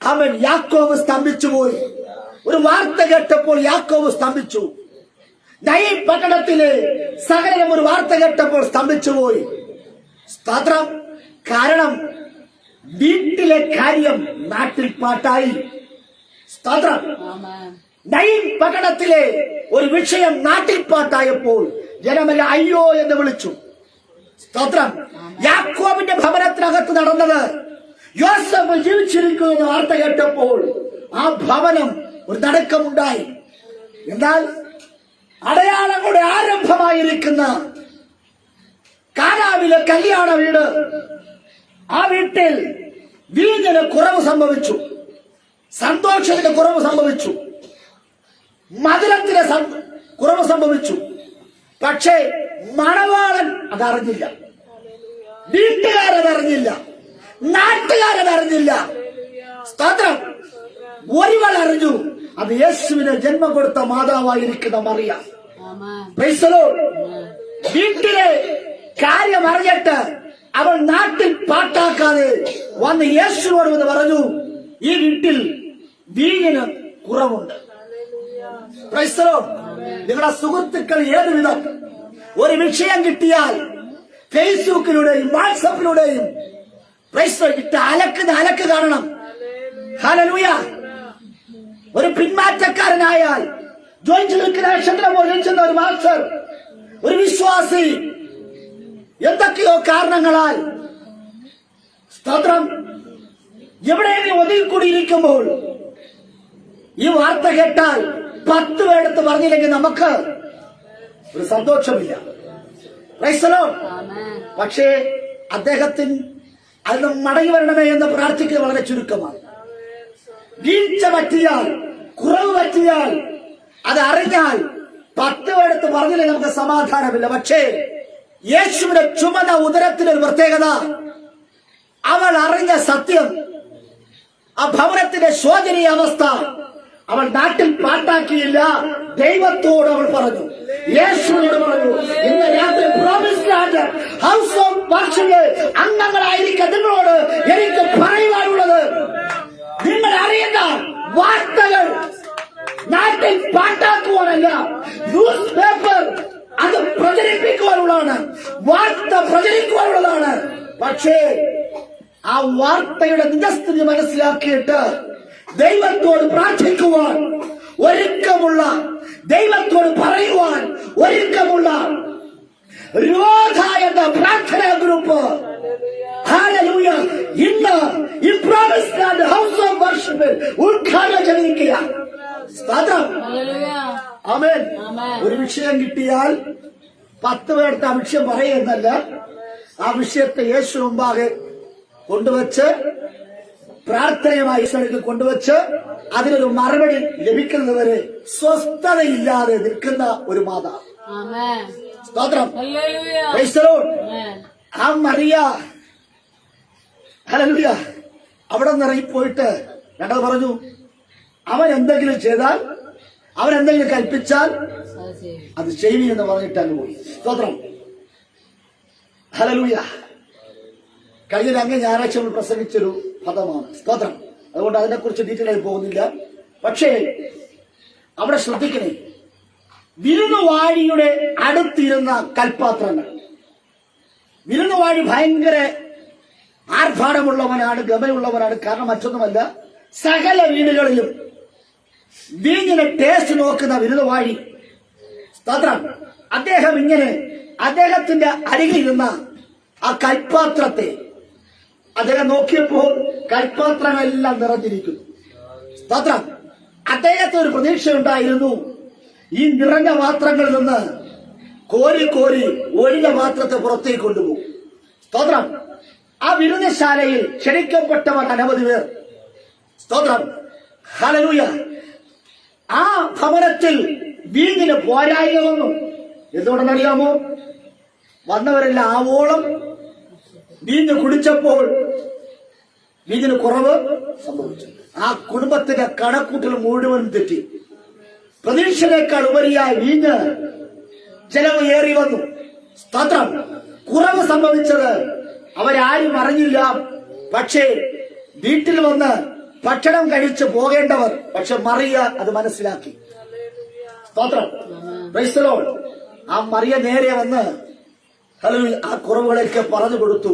[SPEAKER 1] അവൻ യാക്കോബ് സ്തംഭിച്ചുപോയി. ഒരു വാർത്ത കേട്ടപ്പോൾ യാക്കോബ് സ്തംഭിച്ചു. നയീം പട്ടണത്തിലെ സകലരും ഒരു വാർത്ത കേട്ടപ്പോൾ സ്തംഭിച്ചുപോയി. സ്തോത്രം. കാരണം വീട്ടിലെ കാര്യം നാട്ടിൽ പാട്ടായി. സ്തോത്രം. നൈൻ പട്ടണത്തിലെ ഒരു വിഷയം നാട്ടിൽ പാട്ടായപ്പോൾ ജനമെല്ലാം അയ്യോ എന്ന് വിളിച്ചു. സ്തോത്രം. യാക്കോബിന്റെ ഭവനത്തിനകത്ത് നടന്നത് യോസഫ് ജീവിച്ചിരിക്കുന്ന വാർത്ത കേട്ടപ്പോൾ ആ ഭവനം ഒരു നടുക്കമുണ്ടായി. എന്നാൽ അടയാളങ്ങളുടെ ആരംഭമായിരിക്കുന്ന കാനാവിലെ കല്യാണ വീട്, ആ വീട്ടിൽ വീഞ്ഞിന് കുറവ് സംഭവിച്ചു, സന്തോഷത്തിന് കുറവ് സംഭവിച്ചു, മധുരത്തിന് കുറവ് സംഭവിച്ചു. പക്ഷേ മണവാളൻ അതറിഞ്ഞില്ല, വീട്ടുകാരതറിഞ്ഞില്ല, നാട്ടുകാരതറിഞ്ഞില്ല. സ്തോത്രം. ഒരുവൾ അറിഞ്ഞു, അത് യേശുവിന് ജന്മം കൊടുത്ത മാതാവായിരിക്കുന്ന മറിയ. Praise the lord. വീട്ടിലെ കാര്യം അറിഞ്ഞിട്ട് അവൾ നാട്ടിൽ പാട്ടാക്കാതെ വന്ന് യേശുവിനോട് വന്ന് പറഞ്ഞു, ഈ വീട്ടിൽ വീഞ്ഞിന് കുറവുണ്ട്. Price the Lord. നിങ്ങളുടെ സുഹൃത്തുക്കൾ ഏത് വിധം ഒരു വിഷയം കിട്ടിയാൽ ഫേസ്ബുക്കിലൂടെയും വാട്സാപ്പിലൂടെയും ഇട്ട് അലക്ക് കാണണം. ഹല്ലേലൂയ. ഒരു പിന്മാറ്റക്കാരനായാൽ ജോയിച്ചെന്ന ഒരു മാസ്റ്റർ, ഒരു വിശ്വാസി എന്തൊക്കെയോ കാരണങ്ങളാൽ സ്തോത്രം എവിടെയെങ്കിലും ഒതുങ്ങിക്കൂടിയിരിക്കുമ്പോൾ ഈ വാർത്ത കേട്ടാൽ 10 പേരെടുത്ത് പറഞ്ഞില്ലെങ്കിൽ നമുക്ക് ഒരു സന്തോഷമില്ല. Praise the lord. പക്ഷേ അദ്ദേഹത്തിന് അതിന് മടങ്ങി വരണമേ എന്ന് പ്രാർത്ഥിക്കുന്നത് വളരെ ചുരുക്കമാണ്. വീഴ്ച പറ്റിയാൽ, കുറവ് പറ്റിയാൽ, അത് അറിഞ്ഞാൽ 10 പേരെടുത്ത് പറഞ്ഞില്ലെങ്കിൽ നമുക്ക് സമാധാനമില്ല. പക്ഷേ യേശുവിന്റെ ചുമന്ന ഉദരത്തിനൊരു പ്രത്യേകത, അവൾ അറിഞ്ഞ സത്യം, ആ ഭവനത്തിന്റെ ശോചനീയ അവസ്ഥ അവൾ നാട്ടിൽ പാട്ടാക്കിയില്ല, ദൈവത്തോട് അവൾ പറഞ്ഞു, യേശുവിനോട് പറഞ്ഞു. ഇന്ന് രാത്രി പ്രോമിസ് ലാൻഡ് ഹൗസ് ഓഫ് വർഷിപ്പിലെ അംഗങ്ങളായിരിക്കും നിങ്ങളോട് എനിക്ക് പറയുവാനുള്ളത്, നിങ്ങൾ അറിയുന്ന വാർത്തകൾ നാട്ടിൽ പാട്ടാക്കുവാനല്ല, ന്യൂസ് പേപ്പർ അത് പ്രചരിപ്പിക്കുവാനുള്ളതാണ്, വാർത്ത പ്രചരിക്കുവാനുള്ളതാണ്. പക്ഷേ ആ വാർത്തയുടെ നിജസ്ഥിതി മനസ്സിലാക്കിയിട്ട് ദൈവത്തോട് പ്രാർത്ഥിക്കുവാൻ ഒരുക്കമുള്ള, ദൈവത്തോട് പറയുവാൻ ഒരുക്കമുള്ള രോധ എന്ന പ്രാർത്ഥനാ ഗ്രൂപ്പ് ഹല്ലേലൂയ ഇന്ന് ഈ പ്രോമിസ് ലാൻഡ് ഹൗസ് ഓഫ് വർഷിപ്പിൽ ഉദ്ഘാടനം ചെയ്തിരിക്കുക. ആമേൻ. ഒരു വിഷയം കിട്ടിയാൽ 10 പേർക്ക് ആ വിഷയം പറയുന്നല്ല, ആ വിഷയത്തെ യേശു മുമ്പാകെ കൊണ്ടുവച്ച് പ്രാർത്ഥനയുമായി ഈശ്വരക്ക് കൊണ്ടുവച്ച് അതിനൊരു മറുപടി ലഭിക്കുന്നതുവരെ സ്വസ്ഥതയില്ലാതെ നിൽക്കുന്ന ഒരു മാതാവ്. സ്തോത്രം. Praise the Lord. ആ മറിയ ഹല്ലേലൂയ അവിടെ നിന്ന് ഇറങ്ങിപ്പോയിട്ട് ഞങ്ങൾ പറഞ്ഞു, അവൻ എന്തെങ്കിലും ചെയ്താൽ, അവൻ എന്തെങ്കിലും കൽപ്പിച്ചാൽ അത് ചെയ്യുവി എന്ന് പറഞ്ഞിട്ട് അങ്ങ് പോയി. സ്തോത്രം. ഹല്ലേലൂയ. കഴിഞ്ഞ ഞായറാഴ്ച നമ്മൾ പ്രസംഗിച്ചൊരു പദമാണ്. സ്തോത്രം. അതുകൊണ്ട് അതിനെക്കുറിച്ച് ഡീറ്റെയിൽ ആയി പോകുന്നില്ല. പക്ഷേ അവിടെ ശ്രദ്ധിക്കണേ, വിരുന്നുവാഴിയുടെ അടുത്തിരുന്ന കൽപാത്രങ്ങൾ. വിരുന്നുവാഴി ഭയങ്കര ആർഭാടമുള്ളവനാണ്, ഗമയുള്ളവനാണ്. കാരണം മറ്റൊന്നുമല്ല, സകല വീടുകളിലും വീഞ്ഞിനെ ടേസ്റ്റ് നോക്കുന്ന വിരുന്നുവാഴി. സ്തോത്രം. അദ്ദേഹം ഇങ്ങനെ അദ്ദേഹത്തിന്റെ അരികിലിരുന്ന ആ കൽപാത്രത്തെ അദ്ദേഹം നോക്കിയപ്പോൾ കൽപാത്രങ്ങളെല്ലാം നിറഞ്ഞിരിക്കുന്നു. സ്തോത്രം. അദ്ദേഹത്തിന് ഒരു പ്രതീക്ഷയുണ്ടായിരുന്നു, ഈ നിറഞ്ഞ പാത്രങ്ങളിൽ നിന്ന് കോരി കോരി ഒഴിഞ്ഞ പാത്രത്തെ പുറത്തേക്ക് കൊണ്ടുപോകും. സ്തോത്രം. ആ വിരുന്നശാലയിൽ ക്ഷണിക്കപ്പെട്ടവർ അനവധി പേർ. സ്തോത്രം. ഹല്ലേലൂയ. ആ ഭവനത്തിൽ വീഞ്ഞിന് പോരായ്മ വന്നു. എന്തുകൊണ്ടെന്നറിയാമോ? വന്നവരെല്ലാം ആവോളം വീഞ്ഞ് കുടിച്ചപ്പോൾ വീഞ്ഞിന് കുറവ് സംഭവിച്ചു. ആ കുടുംബത്തിന്റെ കണക്കൂട്ടൽ മുഴുവൻ തെറ്റി. പ്രതീക്ഷയേക്കാൾ ഉപരിയായി വീഞ്ഞ് ചെലവ് ഏറി വന്നു. സ്തോത്രം. കുറവ് സംഭവിച്ചത് അവരാരും അറിഞ്ഞില്ല. പക്ഷേ വീട്ടിൽ വന്ന് ഭക്ഷണം കഴിച്ച് പോകേണ്ടവർ, പക്ഷെ മറിയ അത് മനസ്സിലാക്കി. സ്തോത്രം. Praise the Lord. ആ മറിയ നേരെ വന്ന് ഹല്ലേലൂയ ആ കുറവുകളൊക്കെ പറഞ്ഞു കൊടുത്തു.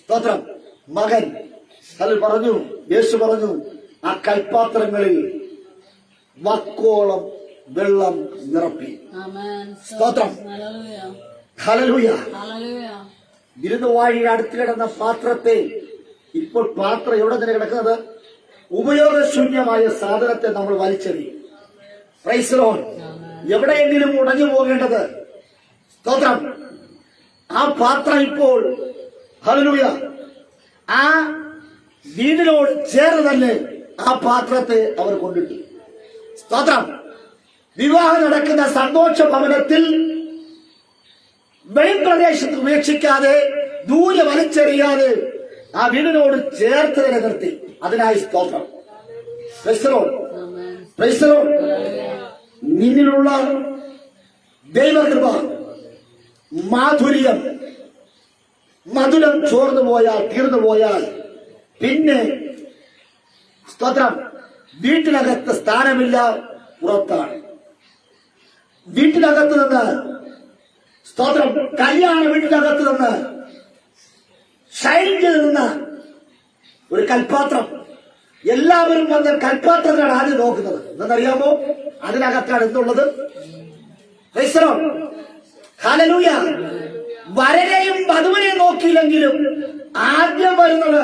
[SPEAKER 1] സ്തോത്രം. മകൻ അതിൽ പറഞ്ഞു, യേശു പറഞ്ഞു, ആ കൽപാത്രങ്ങളിൽ വക്കോളം വെള്ളം നിറപ്പി. സ്തോത്രം. ഹല്ലേലൂയ. വിരുന്നുവാഴി അടുത്ത് കിടന്ന പാത്രത്തെ, ഇപ്പോൾ പാത്രം എവിടെ തന്നെ കിടക്കുന്നത്? ഉപയോഗശൂന്യമായ സാധനത്തെ നമ്മൾ വലിച്ചെറിയും. Price the Lord. എവിടെയെങ്കിലും ഉടഞ്ഞു പോകേണ്ടത്. സ്തോത്രം. ആ പാത്രം ഇപ്പോൾ ഹല്ലേലൂയ ആ വീടിനോട് ചേർന്ന് തന്നെ ആ പാത്രത്തെ അവർ കൊണ്ടിട്ടു. സ്തോത്രം. വിവാഹം നടക്കുന്ന സന്തോഷ ഭവനത്തിൽ വെളിപ്രദേശത്ത് ഉപേക്ഷിക്കാതെ, ദൂരെ വലിച്ചെറിയാതെ ആ വീടിനോട് ചേർത്ത് തന്നെ നിർത്തി. അതിനായി സ്തോത്രം. Praise the lord. Praise the lord. നിന്നിലുള്ള ദൈവകൃപ, മാധുര്യം, മധുരം ചോർന്നു പോയാൽ, തീർന്നു പോയാൽ പിന്നെ സ്തോത്രം വീട്ടിനകത്ത് സ്ഥാനമില്ല, പുറത്താണ്. വീട്ടിനകത്ത് നിന്ന് സ്തോത്രം, കല്യാണ വീട്ടിനകത്ത് നിന്ന് ഷൈൻ ചെയ്ത് നിന്ന ഒരു കൽപാത്രം. എല്ലാവരും വന്ന് കൽപാത്രങ്ങളാണ് ആദ്യം നോക്കുന്നത്. എന്നറിയാമോ? അതിനകത്താണ് എന്തുള്ളത്? Praise the lord. ഹല്ലേലൂയ. വരനെയും വധുവിനെയും നോക്കിയില്ലെങ്കിലും ആദ്യം വരുന്നത്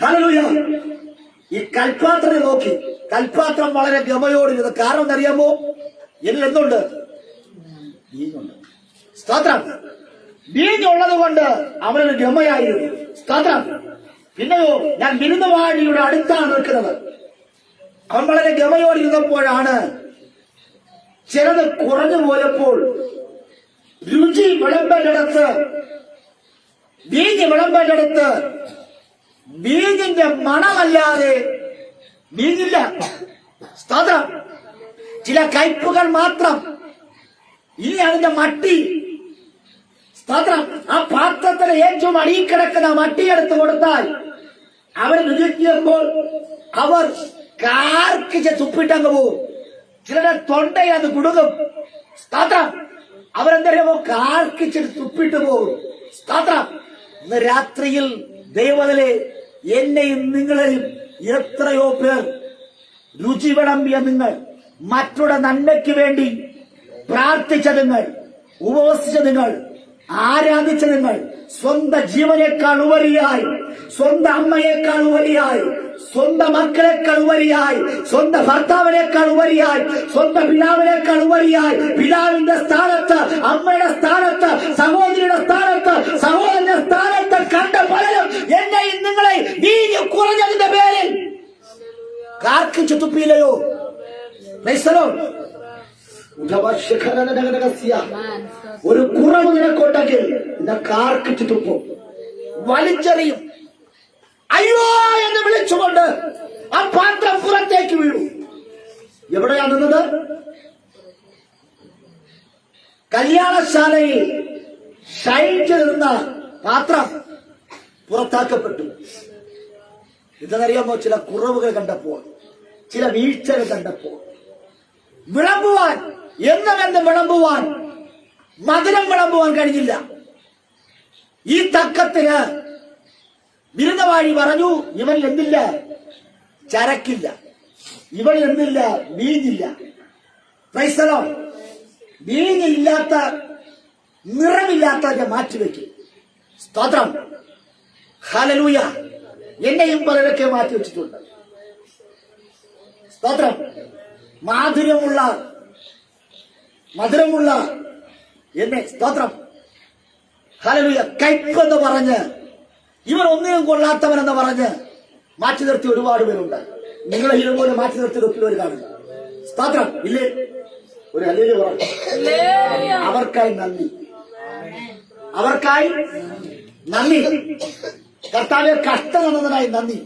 [SPEAKER 1] ഹല്ലേലൂയ ഈ കൽപാത്രത്തെ നോക്കി. കൽപാത്രം വളരെ ഗമയോടിരുന്നത്. കാരണം എന്നറിയാമോ? ഇതിൽ എന്തുണ്ട്? വീഞ്ഞുണ്ട്. സ്തോത്രം. വീഞ്ഞുള്ളത് കൊണ്ട് അവനൊരു ഗമയായിരുന്നു. സ്തോത്രം. പിന്നെയോ, ഞാൻ വിരുന്നുവാഴിയുടെ അടുത്താണ് നിൽക്കുന്നത്. അവൻ വളരെ ഗമയോടിരുന്നപ്പോഴാണ് ചിലത് കുറഞ്ഞു പോയപ്പോൾ രുചി വിളമ്പേണ്ടടുത്ത്, വീഞ്ഞ് വിളമ്പേണ്ടടുത്ത് വീഞ്ഞിന്റെ മണമല്ലാതെ വീഞ്ഞില്ല. സ്തോത്രം. ചില കയ്പുകൾ മാത്രം. ഇനി അതിന്റെ മട്ടി. സ്തോത്രം. ആ പാത്രത്തിന് ഏറ്റവും അടിയിൽ കിടക്കുന്ന മട്ടി എടുത്ത് കൊടുത്താൽ അവർ രുചിക്കുമ്പോൾ അവർ കാർക്കിച്ച് തുപ്പിട്ടങ്ങ് പോവും. ചിലരുടെ തൊണ്ടയിൽ അത് കുടുങ്ങും. സ്തോത്രം. അവരെന്തറിയാമോ? കാർക്കിച്ചിട്ട് തുപ്പിട്ട് പോകും. സ്തോത്രം. ഇന്ന് രാത്രിയിൽ ദൈവത്തിലെ എന്നെയും നിങ്ങളെയും എത്രയോ പേർ രുചി വിളമ്പിയ നിങ്ങൾ, മറ്റുള്ള നന്മയ്ക്ക് വേണ്ടി പ്രാർത്ഥിച്ച നിങ്ങൾ, ഉപവസിച്ച നിങ്ങൾ, ആരാധിച്ച നിങ്ങൾ, സ്വന്തം ജീവനേക്കാൾ ഉപരിയായി, സ്വന്തം അമ്മയേക്കാൾ ഉപരിയായി, സ്വന്തം മക്കളെക്കാൾ ഉപരിയായി, സ്വന്തം ഭർത്താവിനേക്കാൾ ഉപരിയായി, സ്വന്തം പിതാവിനേക്കാൾ ഉപരിയായി, പിതാവിന്റെ സ്ഥാനത്ത്, അമ്മയുടെ സ്ഥാനത്ത്, സഹോദരിയുടെ സ്ഥാനത്ത്, സഹോദരന്റെ സ്ഥാനത്ത് കണ്ട പലരും എന്നെയും നിങ്ങളെ വീഞ്ഞ് കുറഞ്ഞതിന്റെ പേരിൽ കാർക്കിച്ചു തുപ്പിയില്ലയോ? Praise the lord. ഒരു കുറവ് നിനക്കുണ്ടെങ്കിൽ കാർക്കിച്ചു തുപ്പും, വലിച്ചെറിയും. അയ്യോ എന്ന് വിളിച്ചുകൊണ്ട് ആ പാത്രം പുറത്തേക്ക് വീണു. എവിടെയാ നിന്നത്? കല്യാണശാലയിൽ ഷൈറ്റ് നിന്ന പാത്രം പുറത്താക്കപ്പെട്ടു. ഇതെന്നറിയാമോ? ചില കുറവുകൾ കണ്ടപ്പോൾ, ചില വീഴ്ചകൾ കണ്ടപ്പോൾ വിളമ്പുവാൻ, എന്നും വിളമ്പുവാൻ, മധുരം വിളമ്പുവാൻ കഴിഞ്ഞില്ല. ഈ തക്കത്തിന് വിരുന്നുവാഴി പറഞ്ഞു, ഇവൻ എന്തില്ല? ചരക്കില്ല. ഇവൻ എന്തില്ല? വീഞ്ഞില്ല. Praise the lord. വീഞ്ഞില്ലാത്ത, നിറമില്ലാത്തതിനെ മാറ്റിവെക്കും. സ്തോത്രം. ഹല്ലേലൂയ. എന്നെയും പലരൊക്കെ മാറ്റിവെച്ചിട്ടുണ്ട്. സ്തോത്രം. മധുരമുള്ള എന്നെ, സ്തോത്രം, ഹല്ലേലൂയ, കയ്പെന്ന് പറഞ്ഞ്, ഇവർ ഒന്നിനും കൊള്ളാത്തവനെന്ന് പറഞ്ഞ് മാറ്റി നിർത്തി ഒരുപാട് പേരുണ്ട്. നിങ്ങളെ ഇതുപോലെ മാറ്റി നിർത്തി ഒത്തിരി പേര് കാണുന്നു. സ്തോത്രം. ഇല്ലേ? ഒരു ഹല്ലേലൂയ പറഞ്ഞു. അവർക്കായി നന്ദി. അവർക്കായി നന്ദി. കർത്താവേ, കഷ്ടം തന്നതിനായി നന്ദി.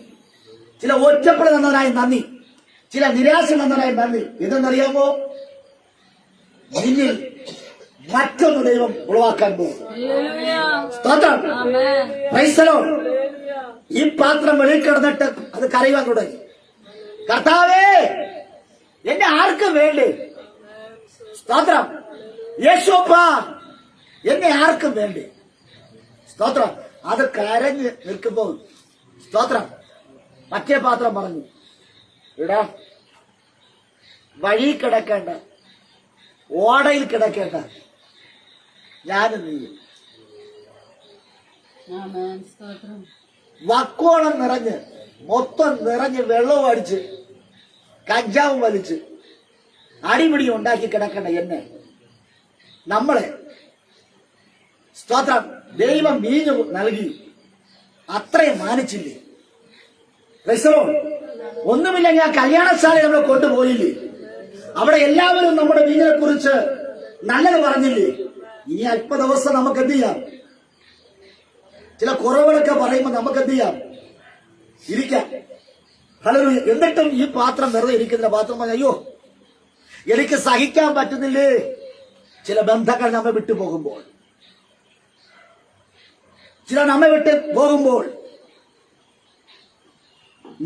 [SPEAKER 1] ചില ഒറ്റപ്പെടൽ തന്നതിനായി നന്ദി. ചില നിരാശ തന്നതിനായി നന്ദി. ഇതെന്നറിയാമോ? നിന്നിൽ മറ്റൊന്ന് ദൈവം ഉളവാക്കാൻ പോകും. സ്തോത്രം. Praise the Lord. ഈ പാത്രം വെളിയിൽ കിടന്നിട്ട് അത് കരയുവാൻ തുടങ്ങി. കർത്താവേ, എന്നെ ആർക്കും വേണ്ടേ? സ്തോത്രം. യേശുപ്പാ, എന്നെ ആർക്കും വേണ്ടേ? സ്തോത്രം. അത് കരഞ്ഞ് നിൽക്കുമ്പോൾ സ്തോത്രം മറ്റേ പാത്രം പറഞ്ഞു, ഇടാ വഴി കിടക്കേണ്ട, ഓടയിൽ കിടക്കേണ്ട ഞാനും നീയും വക്കോളം നിറഞ്ഞ് മൊത്തം നിറഞ്ഞ് വെള്ളവും അടിച്ച് കഞ്ചാവും വലിച്ച് അടിപിടി ഉണ്ടാക്കി കിടക്കേണ്ട എന്നെ നമ്മളെ സ്തോത്രം ദൈവം വീഞ്ഞു നൽകി അത്രയും മാനിച്ചില്ലേ? ക്രൈസ്തവോ, ഒന്നുമില്ലെങ്കിൽ ആ കല്യാണശാല നമ്മളെ കൊണ്ടുപോയില്ലേ? അവിടെ എല്ലാവരും നമ്മുടെ വീഞ്ഞിനെ കുറിച്ച് നല്ലത് പറഞ്ഞില്ലേ? ഇനി അല്പ ദിവസം നമുക്ക് എന്ത് ചെയ്യാം? ചില കുറവുകളൊക്കെ പറയുമ്പോൾ നമുക്ക് എന്ത് ചെയ്യാം? ഇരിക്കാം. ഹല്ലേലൂയ. എന്നിട്ടും ഈ പാത്രം വെറുതെ ഇരിക്കുന്ന പാത്രം പറഞ്ഞ, അയ്യോ എനിക്ക് സഹിക്കാൻ പറ്റുന്നില്ലേ? ചില ബന്ധങ്ങൾ നമ്മെ വിട്ടു പോകുമ്പോൾ, ചില നമ്മെ വിട്ട് പോകുമ്പോൾ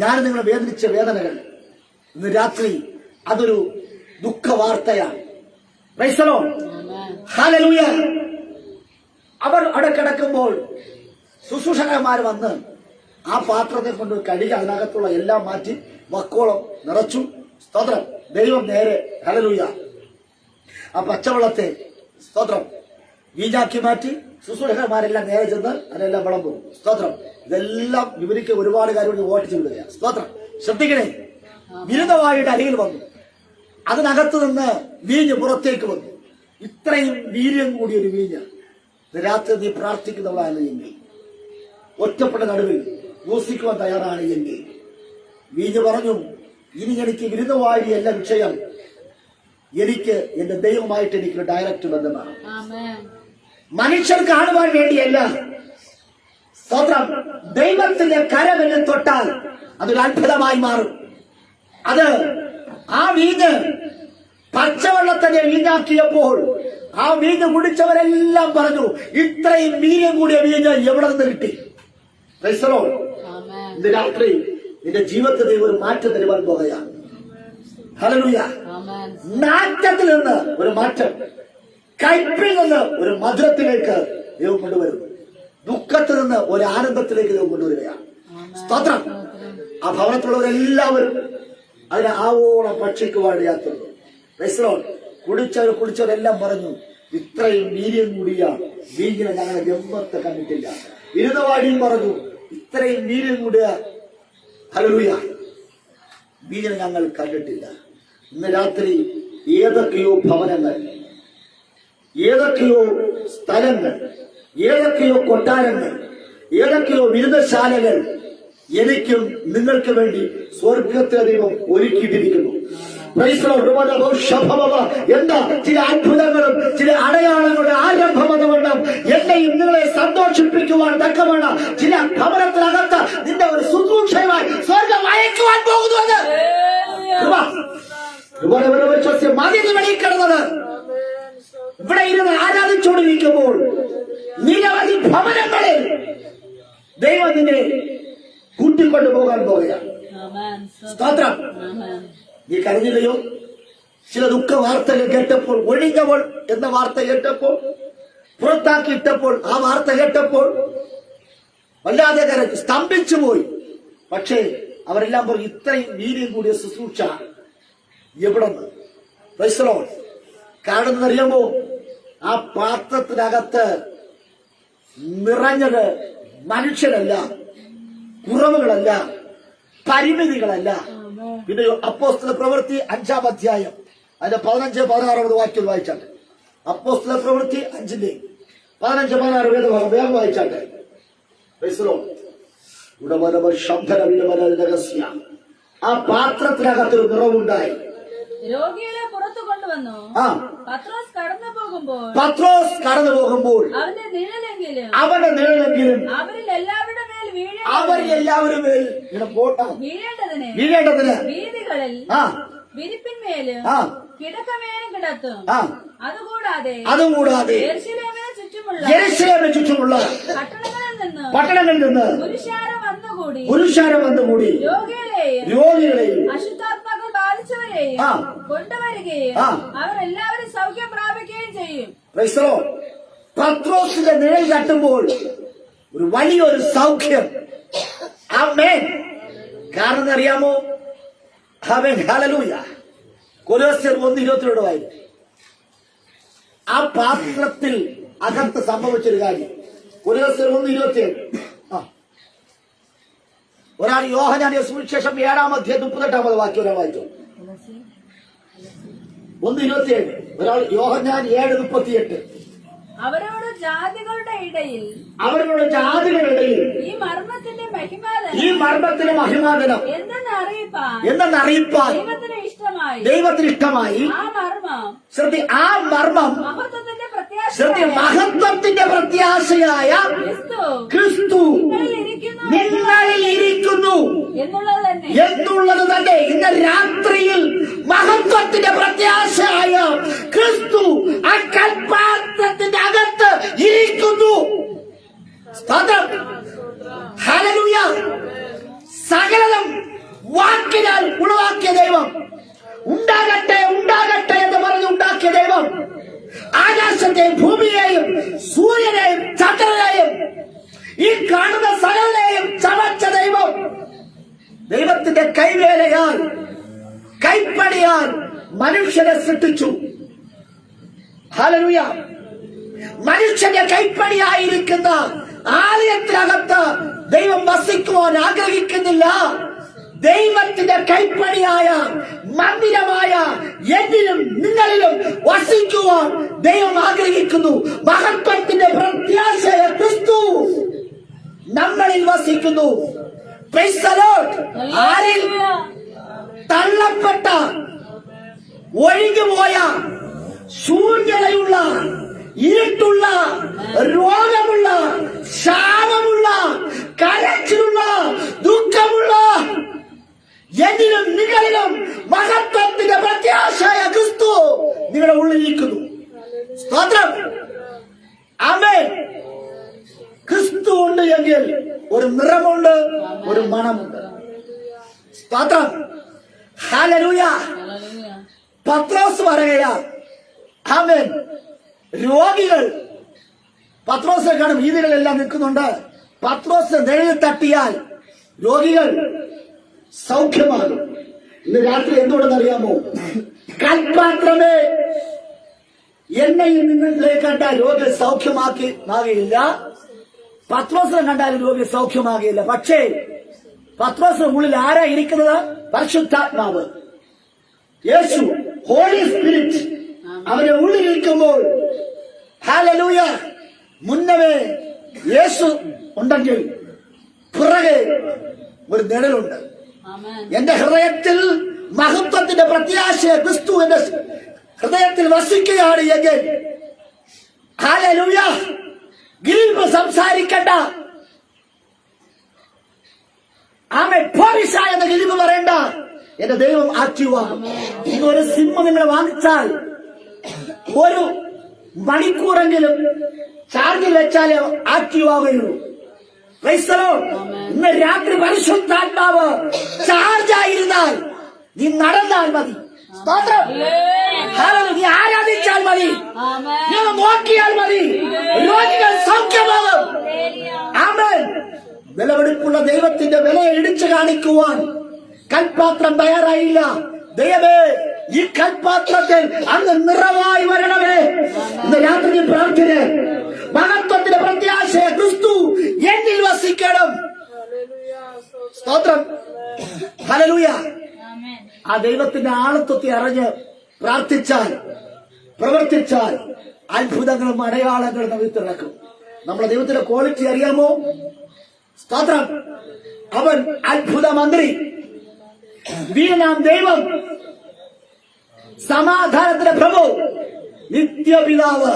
[SPEAKER 1] ഞാൻ നിങ്ങളെ വേദനിച്ച വേദനകൾ ഇന്ന് രാത്രി അതൊരു ദുഃഖവാർത്തയാണ്. Praise the lord. ഹല്ലേലൂയ. അവർ അവിടെ കിടക്കുമ്പോൾ ശുശ്രൂഷകന്മാർ വന്ന് ആ പാത്രത്തെ കൊണ്ട് കഴുകി അതിനകത്തുള്ള എല്ലാം മാറ്റി വക്കോളം നിറച്ചു. സ്തോത്രം. ദൈവം നേരെ ഹല്ലേലൂയ ആ പച്ചവെള്ളത്തെ സ്തോത്രം വീഞ്ഞാക്കി മാറ്റി. ശുശ്രൂഷകന്മാരെല്ലാം നേരെ ചെന്ന് അതെല്ലാം വിളമ്പും. സ്തോത്രം. ഇതെല്ലാം വിവരിക്ക് ഒരുപാട് കാര്യം ഓട്ടിച്ചു വിടുകയാണ്. സ്തോത്രം. ശ്രദ്ധിക്കണേ. വിരുദ്ധമായിട്ട് അരികിൽ വന്നു, അതിനകത്ത് നിന്ന് വീഞ്ഞ് പുറത്തേക്ക് വന്നു. ഇത്രയും വീര്യം കൂടിയൊരു വീഞ്ഞ് രാത്രി നീ പ്രാർത്ഥിക്കുന്നവളാണ് എങ്കിൽ, ഒറ്റപ്പെട്ട നടുവിൽ യോസിക്കുവാൻ തയ്യാറാണ് എങ്കിൽ, വീഞ്ഞ് പറഞ്ഞു, ഇനി എനിക്ക് വിരുദ്ധമായില്ല വിഷയം, എനിക്ക് എന്റെ ദൈവമായിട്ട് എനിക്ക് ഡയറക്റ്റ് ബന്ധമാണ്. മനുഷ്യർ കാണുവാൻ വേണ്ടിയല്ല. സ്തോത്രം. ദൈവത്തിന്റെ കരമെന്ന് തൊട്ടാൽ അതൊരു അത്ഭുതമായി മാറും. അത് ആ വീഞ്ഞ് പച്ചവെള്ളത്തിനെ വീഞ്ഞാക്കിയപ്പോൾ ആ വീഞ്ഞ് കുടിച്ചവരെല്ലാം പറഞ്ഞു, ഇത്രയും വീര്യം കൂടിയ വീഞ്ഞ് എവിടെ നിന്ന് കിട്ടി? Price the Lord. ഇന്ന് രാത്രി നിന്റെ ജീവിതത്തിൽ ഒരു മാറ്റം തരുവാൻ പോകുകയാണ്. ഹല്ലേലൂയ. നാറ്റത്തിൽ നിന്ന് ഒരു മാറ്റം, കയ്പിൽ നിന്ന് ഒരു മധുരത്തിലേക്ക് ദൈവം കൊണ്ടുവരുന്നു. ദുഃഖത്തിൽ നിന്ന് ഒരു ആനന്ദത്തിലേക്ക് ദൈവം കൊണ്ടുവരികയാണ്. സ്തോത്രം. ആ ഭവനത്തിലുള്ളവരെല്ലാവരും അതിനെ ആവോളം ഭക്ഷിക്കുവാൻ യാത്രയുണ്ട്. Price the Lord. കുടിച്ചവരെല്ലാം പറഞ്ഞു, ഇത്രയും വീര്യം കൂടിയ വീഞ്ഞിനെ ഞങ്ങളെ ജന്മത്തെ കണ്ടിട്ടില്ല. വിരുദ്ധവാടിയും പറഞ്ഞു, ഇത്രയും വീര്യം കൂടിയ ഹല്ലേലൂയ വീഞ്ഞിനെ ഞങ്ങൾ കണ്ടിട്ടില്ല. ഇന്ന് രാത്രി ഏതൊക്കെയോ ഭവനങ്ങൾ, ഏതൊക്കെയോ സ്ഥലങ്ങൾ, ഏതൊക്കെയോ കൊട്ടാരങ്ങൾ, ഏതൊക്കെയോ വിരുദ്ധശാലകൾ എനിക്കും നിങ്ങൾക്ക് വേണ്ടി സ്വർഗത്തെ ദൈവം ഒരുക്കിയിട്ടിരിക്കുന്നു. എന്താ ചില അത്ഭുതങ്ങളും ചില അടയാളങ്ങളുടെ ആരംഭം എന്നുവേണം എന്നെയും നിങ്ങളെ സന്തോഷിപ്പിക്കുവാൻ തക്കമാണ് ചില ഭവനത്തിനകത്ത് നിന്റെ ഒരു ശുശ്രൂഷയുമായി സ്വർഗം അയക്കുവാൻ പോകുന്നത്. കിടന്നത് ഇവിടെ ഇരുന്ന് ആരാധിച്ചുകൊണ്ടിരിക്കുമ്പോൾ നിരവധി ഭവനങ്ങളിൽ ദൈവം നിന്നെ കൂട്ടിക്കൊണ്ടു പോകാൻ പോകുകയാണ്. സ്തോത്രം. നീ കരഞ്ഞില്ലയോ? ചില ദുഃഖ വാർത്തകൾ കേട്ടപ്പോൾ, ഒഴിഞ്ഞവൾ എന്ന വാർത്ത കേട്ടപ്പോൾ, പുറത്താക്കിയിട്ടപ്പോൾ, ആ വാർത്ത കേട്ടപ്പോൾ വല്ലാതെ കരഞ്ഞു, സ്തംഭിച്ചു പോയി. പക്ഷേ അവരെല്ലാം പറഞ്ഞു, ഇത്രയും വീര്യം കൂടിയ ശുശ്രൂഷ എവിടെന്ന്? Price the Lord. കാരണം അറിയാമോ, ആ പാത്രത്തിനകത്ത് നിറഞ്ഞത് മനുഷ്യരല്ല, കുറവുകളല്ല, പരിമിതികളല്ല. പിന്നെ അപ്പോസ്തല പ്രവൃത്തി 5-ാം അധ്യായം അതിന്റെ 15-16 വാക്യം വായിച്ചാട്ടെ. അപ്പോസ്തല പ്രവൃത്തി 5-15-16 വേദഭാഗം വേഗം വായിച്ചാട്ടെ. ആ പാത്രത്തിനകത്തൊരു നിറവുണ്ടായി.
[SPEAKER 3] രോഗികളെ പുറത്തു കൊണ്ടുവന്നു. പത്രോസ് കടന്നു പോകുമ്പോൾ അവന്റെ നിഴലെങ്കിലും അവരിൽ എല്ലാവരുടെ മേൽ വീഴേണ്ടതിന് വീതികളിൽ വിരിപ്പിന്മേലും കിടക്കമേലും കിടത്തും. അതുകൂടാതെ യെരൂശലേമിന് ചുറ്റുമുള്ള പട്ടണങ്ങളിൽ നിന്ന് പുരുഷാരം വന്നുകൂടി രോഗികളെയും അശുദ്ധാത്മാക്കൾ ബാധിച്ചവരെയും കൊണ്ടുവരികയും അവർ എല്ലാവരും സൗഖ്യം പ്രാപിക്കുകയും ചെയ്യും.
[SPEAKER 1] പത്രോസിന്റെ നിഴൽ തട്ടുമ്പോൾ ഒരു വലിയൊരു സൗഖ്യം. ആമേൻ. കാരണം അറിയാമോ? ആമേൻ, ഹല്ലേലൂയ. കൊലോസ്യർ 1:22 വായിക്കും. ആ പാത്രത്തിൽ അകത്ത് സംഭവിച്ചൊരു കാര്യം. കൊലോസ്യർ 1:27. ഒരാൾ യോഹന്നാന്റെ സുവിശേഷം 7-ാം അധ്യായം 38-ാമത് വാക്യം ഒരാൾ വായിച്ചു. 1:27. ഒരാൾ യോഹന്നാൻ 7:38.
[SPEAKER 3] അവരോട് ജാതികളുടെ ഇടയിൽ ഈ മർമ്മത്തിന്റെ
[SPEAKER 1] മഹിമാതനം എന്തെന്നറിയിപ്പാൻ ദൈവത്തിന് ഇഷ്ടമായി ശ്രദ്ധി ആ മർമ്മം മഹത്വത്തിന്റെ പ്രത്യാശയായ ക്രിസ്തു നിങ്ങളിൽ ഇരിക്കുന്നു എന്നുള്ളത് തന്നെ. ഇന്ന് രാത്രിയിൽ മഹത്വത്തിന്റെ പ്രത്യാശയായ ക്രിസ്തു ആ കൽപ്പാത്രത്തിന്റെ അകത്ത് ഇരിക്കുന്നു. സ്തോത്രം. ഹല്ലേലൂയ. സകലതും വാക്കിനാൽ ഉളവാക്കിയ ദൈവം, ഉണ്ടാകട്ടെ ഉണ്ടാകട്ടെ എന്ന് പറഞ്ഞ് ഉണ്ടാക്കിയ ദൈവം, ആകാശത്തെയും ഭൂമിയെയും സൂര്യനെയും ചന്ദ്രനെയും ഈ കാണുന്ന സകലനെയും ചമച്ച ദൈവം ദൈവത്തിന്റെ കൈവേലയാൽ കൈപ്പണിയാൽ മനുഷ്യനെ സൃഷ്ടിച്ചു. ഹല്ലേലൂയ. മനുഷ്യന്റെ കൈപ്പണിയായിരിക്കുന്ന ആലയത്തിനകത്ത് ദൈവം വസിക്കുവാൻ ആഗ്രഹിക്കുന്നില്ല. ദൈവത്തിന്റെ കൈപ്പണിയായ മന്ദിരമായ എന്നിലും നിങ്ങളിലും വസിക്കുവാൻ ദൈവം ആഗ്രഹിക്കുന്നു. മഹത്വത്തിന്റെ പ്രത്യാശയ ക്രിസ്തു നമ്മളിൽ വസിക്കുന്നു. Praise the Lord. ആരിൽ? തള്ളപ്പെട്ട ഒഴുകിപ്പോയ ശൂന്യതയുള്ള ഇരുട്ടുള്ള രോഗമുള്ള ശാപമുള്ള കരച്ചിലുള്ള ദുഃഖമുള്ള എന്നിലും നിങ്ങളിലും മഹത്വത്തിന്റെ പ്രത്യാശയായ ക്രിസ്തു നിങ്ങളുടെ ഉള്ളിലിരിക്കുന്നു. സ്തോത്രം. ആമേൻ. ക്രിസ്തു ഉണ്ട് എങ്കിൽ ഒരു നിറമുണ്ട്, ഒരു മണമുണ്ട്. സ്തോത്രം. ഹല്ലേലൂയ. പത്രോസ് പറയുകയാ. ആമേൻ. രോഗികൾ പത്രോസിനെ കാണും. വീതികളെല്ലാം നിൽക്കുന്നുണ്ട്. പത്രോസ് നിഴലിൽ തട്ടിയാൽ രോഗികൾ സൗഖ്യമാകും. ഇന്ന് രാത്രി എന്തുകൊണ്ടെന്നറിയാമോ? കൽപ്പാത്രമേ എന്നെയും നിങ്ങളെ കണ്ടാൽ രോഗി സൗഖ്യമാകില്ല. പത്രോസിനെ കണ്ടാലും രോഗി സൗഖ്യമാകില്ല. പക്ഷേ പത്രോസിന് ഉള്ളിൽ ആരാ ഇരിക്കുന്നത്? പരിശുദ്ധാത്മാവ്, യേശു, ഹോളി സ്പിരിറ്റ് അവരെ ഉള്ളിലിരിക്കുമ്പോൾ ഹല്ലേലൂയ, മുന്നമേ യേശു ഉണ്ടെങ്കിൽ പിറകെ ഒരു നിഴലുണ്ട്. എന്റെ ഹൃദയത്തിൽ മഹത്വത്തിന്റെ പ്രത്യാശയ ക്രിസ്തു എന്റെ ഹൃദയത്തിൽ വസിക്കുകയാണ് എങ്കിൽ ഹല്ലേലൂയ, ഗിൽബ് സംസാരിക്കണ്ട. ആമേൻ. പോരിശ എന്ന ഗിൽബ് പറയണ്ട. എന്റെ ദൈവം ആക്റ്റീവാകും. ഒരു സിം നിങ്ങൾ വാങ്ങിച്ചാൽ ഒരു മണിക്കൂറെങ്കിലും ചാർജിൽ വെച്ചാലേ ആക്റ്റീവ് ആവുകയുള്ളൂ. Price the Lord. ഇന്ന് രാത്രി പരിശുദ്ധാത്മാവ് ചാർജായിരുന്നാൽ നീ നടന്നാൽ മതി. സ്തോത്രം. നീ ആരാധിച്ചാൽ മതി, നീ നോക്കിയാൽ മതി, രോഗികൾ സൗഖ്യമാകും. ആമേൻ. വിലപിടിപ്പുള്ള ദൈവത്തിന്റെ വിലയെ ഇടിച്ചു കാണിക്കുവാൻ കൽപ്പാത്രം തയ്യാറായില്ല. ദൈവമേ, ഈ കൽപ്പാത്രത്തിൽ അങ്ങ് നിറവായി വരണമേ. ഇന്ന് രാത്രി പ്രാർത്ഥന, മഹത്വത്തിന്റെ പ്രത്യാശയ ക്രിസ്തു എന്നിൽ വസിക്കണം. സ്തോത്രം. ഹല്ലേലൂയ. ആ ദൈവത്തിന്റെ ആളത്വത്തെ അറിഞ്ഞ് പ്രാർത്ഥിച്ചാൽ, പ്രവർത്തിച്ചാൽ അത്ഭുതങ്ങളും അടയാളങ്ങളും നമുക്ക് നടക്കും. നമ്മുടെ ദൈവത്തിന്റെ ക്വാളിറ്റി അറിയാമോ? സ്തോത്രം. അവൻ അത്ഭുത മന്ത്രി, വീരനാം ദൈവം, സമാധാനത്തിന്റെ പ്രഭു, നിത്യപിതാവ്.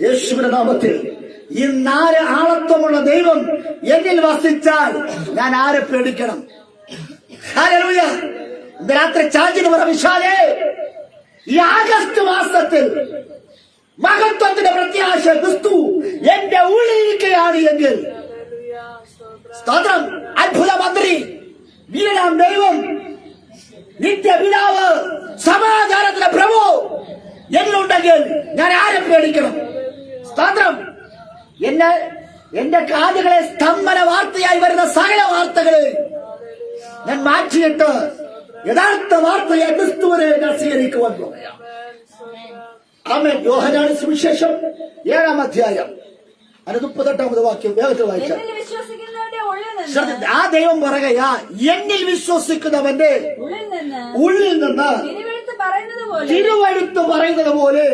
[SPEAKER 1] യേശുവിന്റെ നാമത്തിൽ ഈ 4 ആളത്വമുള്ള ദൈവം എന്നിൽ വസിച്ചാൽ ഞാൻ ആരെ പേടിക്കണം? ഹല്ലേലൂയ. രാത്രി ചാർജിന് പറ വിശാലേ, ഈ ആഗസ്റ്റ് മാസത്തിൽ മഹത്വത്തിന്റെ പ്രത്യാശ ക്രിസ്തു എന്റെ ഉള്ളിലിരിക്കുകയാണ് എങ്കിൽ സ്തോത്രം. അത്ഭുത മന്ത്രി, വീരനാം ദൈവം, നിത്യപിതാവ്, സമാധാനത്തിന്റെ പ്രഭു എന്നിലുണ്ടെങ്കിൽ ഞാൻ ആരെ പേടിക്കണം? സ്തോത്രം. എന്റെ കാതുകളെ സ്തംഭന വാർത്തയായി വരുന്ന സകല വാർത്തകളെ ഞാൻ മാറ്റിയിട്ട് യഥാർത്ഥ വാർത്തയെ ക്രിസ്തുവിനെ ഞാൻ സ്വീകരിക്കുവാൻ പോകുകയാണ്. ആമേൻ. യോഹന്നാന്റെ സുവിശേഷം 7-ാം അധ്യായം 38-ാമത് വാക്യം വേഗത്തിൽ വായിച്ചാൽ
[SPEAKER 3] എന്നിൽ വിശ്വസിക്കുന്നവന്റെ ഉള്ളിൽ നിന്ന്
[SPEAKER 1] ആ ദൈവം പറയുകയാ, എന്നിൽ വിശ്വസിക്കുന്നവന്റെ ഉള്ളിൽ നിന്ന് തിരുവഴുത്ത് പറയുന്നത് പോലെ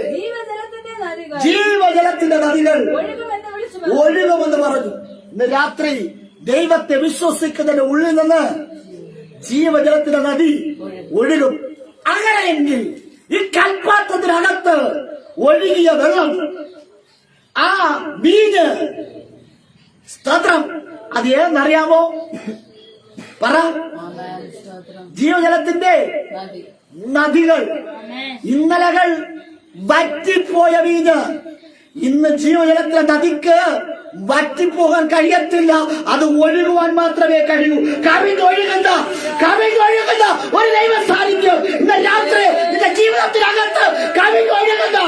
[SPEAKER 1] ജീവജലത്തിന്റെ നദികൾ ഒഴുകുമെന്ന് പറഞ്ഞു. ഇന്ന് രാത്രി ദൈവത്തെ വിശ്വസിക്കുന്നതിന്റെ ഉള്ളിൽ നിന്ന് ജീവജലത്തിന്റെ നദി ഒഴുകും. അങ്ങനെയെങ്കിൽ ഈ കൽപ്പാത്രത്തിനകത്ത് ഒഴുകിയ വെള്ളം, ആ വീഞ്ഞ്, സ്തോത്രം, അത് ഏതെന്നറിയാമോ? പറ. ജീവജലത്തിന്റെ നദികൾ. ഇന്നലകൾ വറ്റിപ്പോയ വീഞ്ഞ് ഇന്ന് ജീവജലത്തിലെ നദിക്ക് വറ്റിപ്പോകാൻ കഴിയത്തില്ല. അത് ഒഴുകുവാൻ മാത്രമേ കഴിയൂ. കവിഞ്ഞൊഴുകുന്ന ഒരു ദൈവ സാന്നിധ്യം ഇന്ന് രാത്രി നിന്റെ ജീവിതത്തിനകത്ത് കവിഞ്ഞൊഴുകുന്ന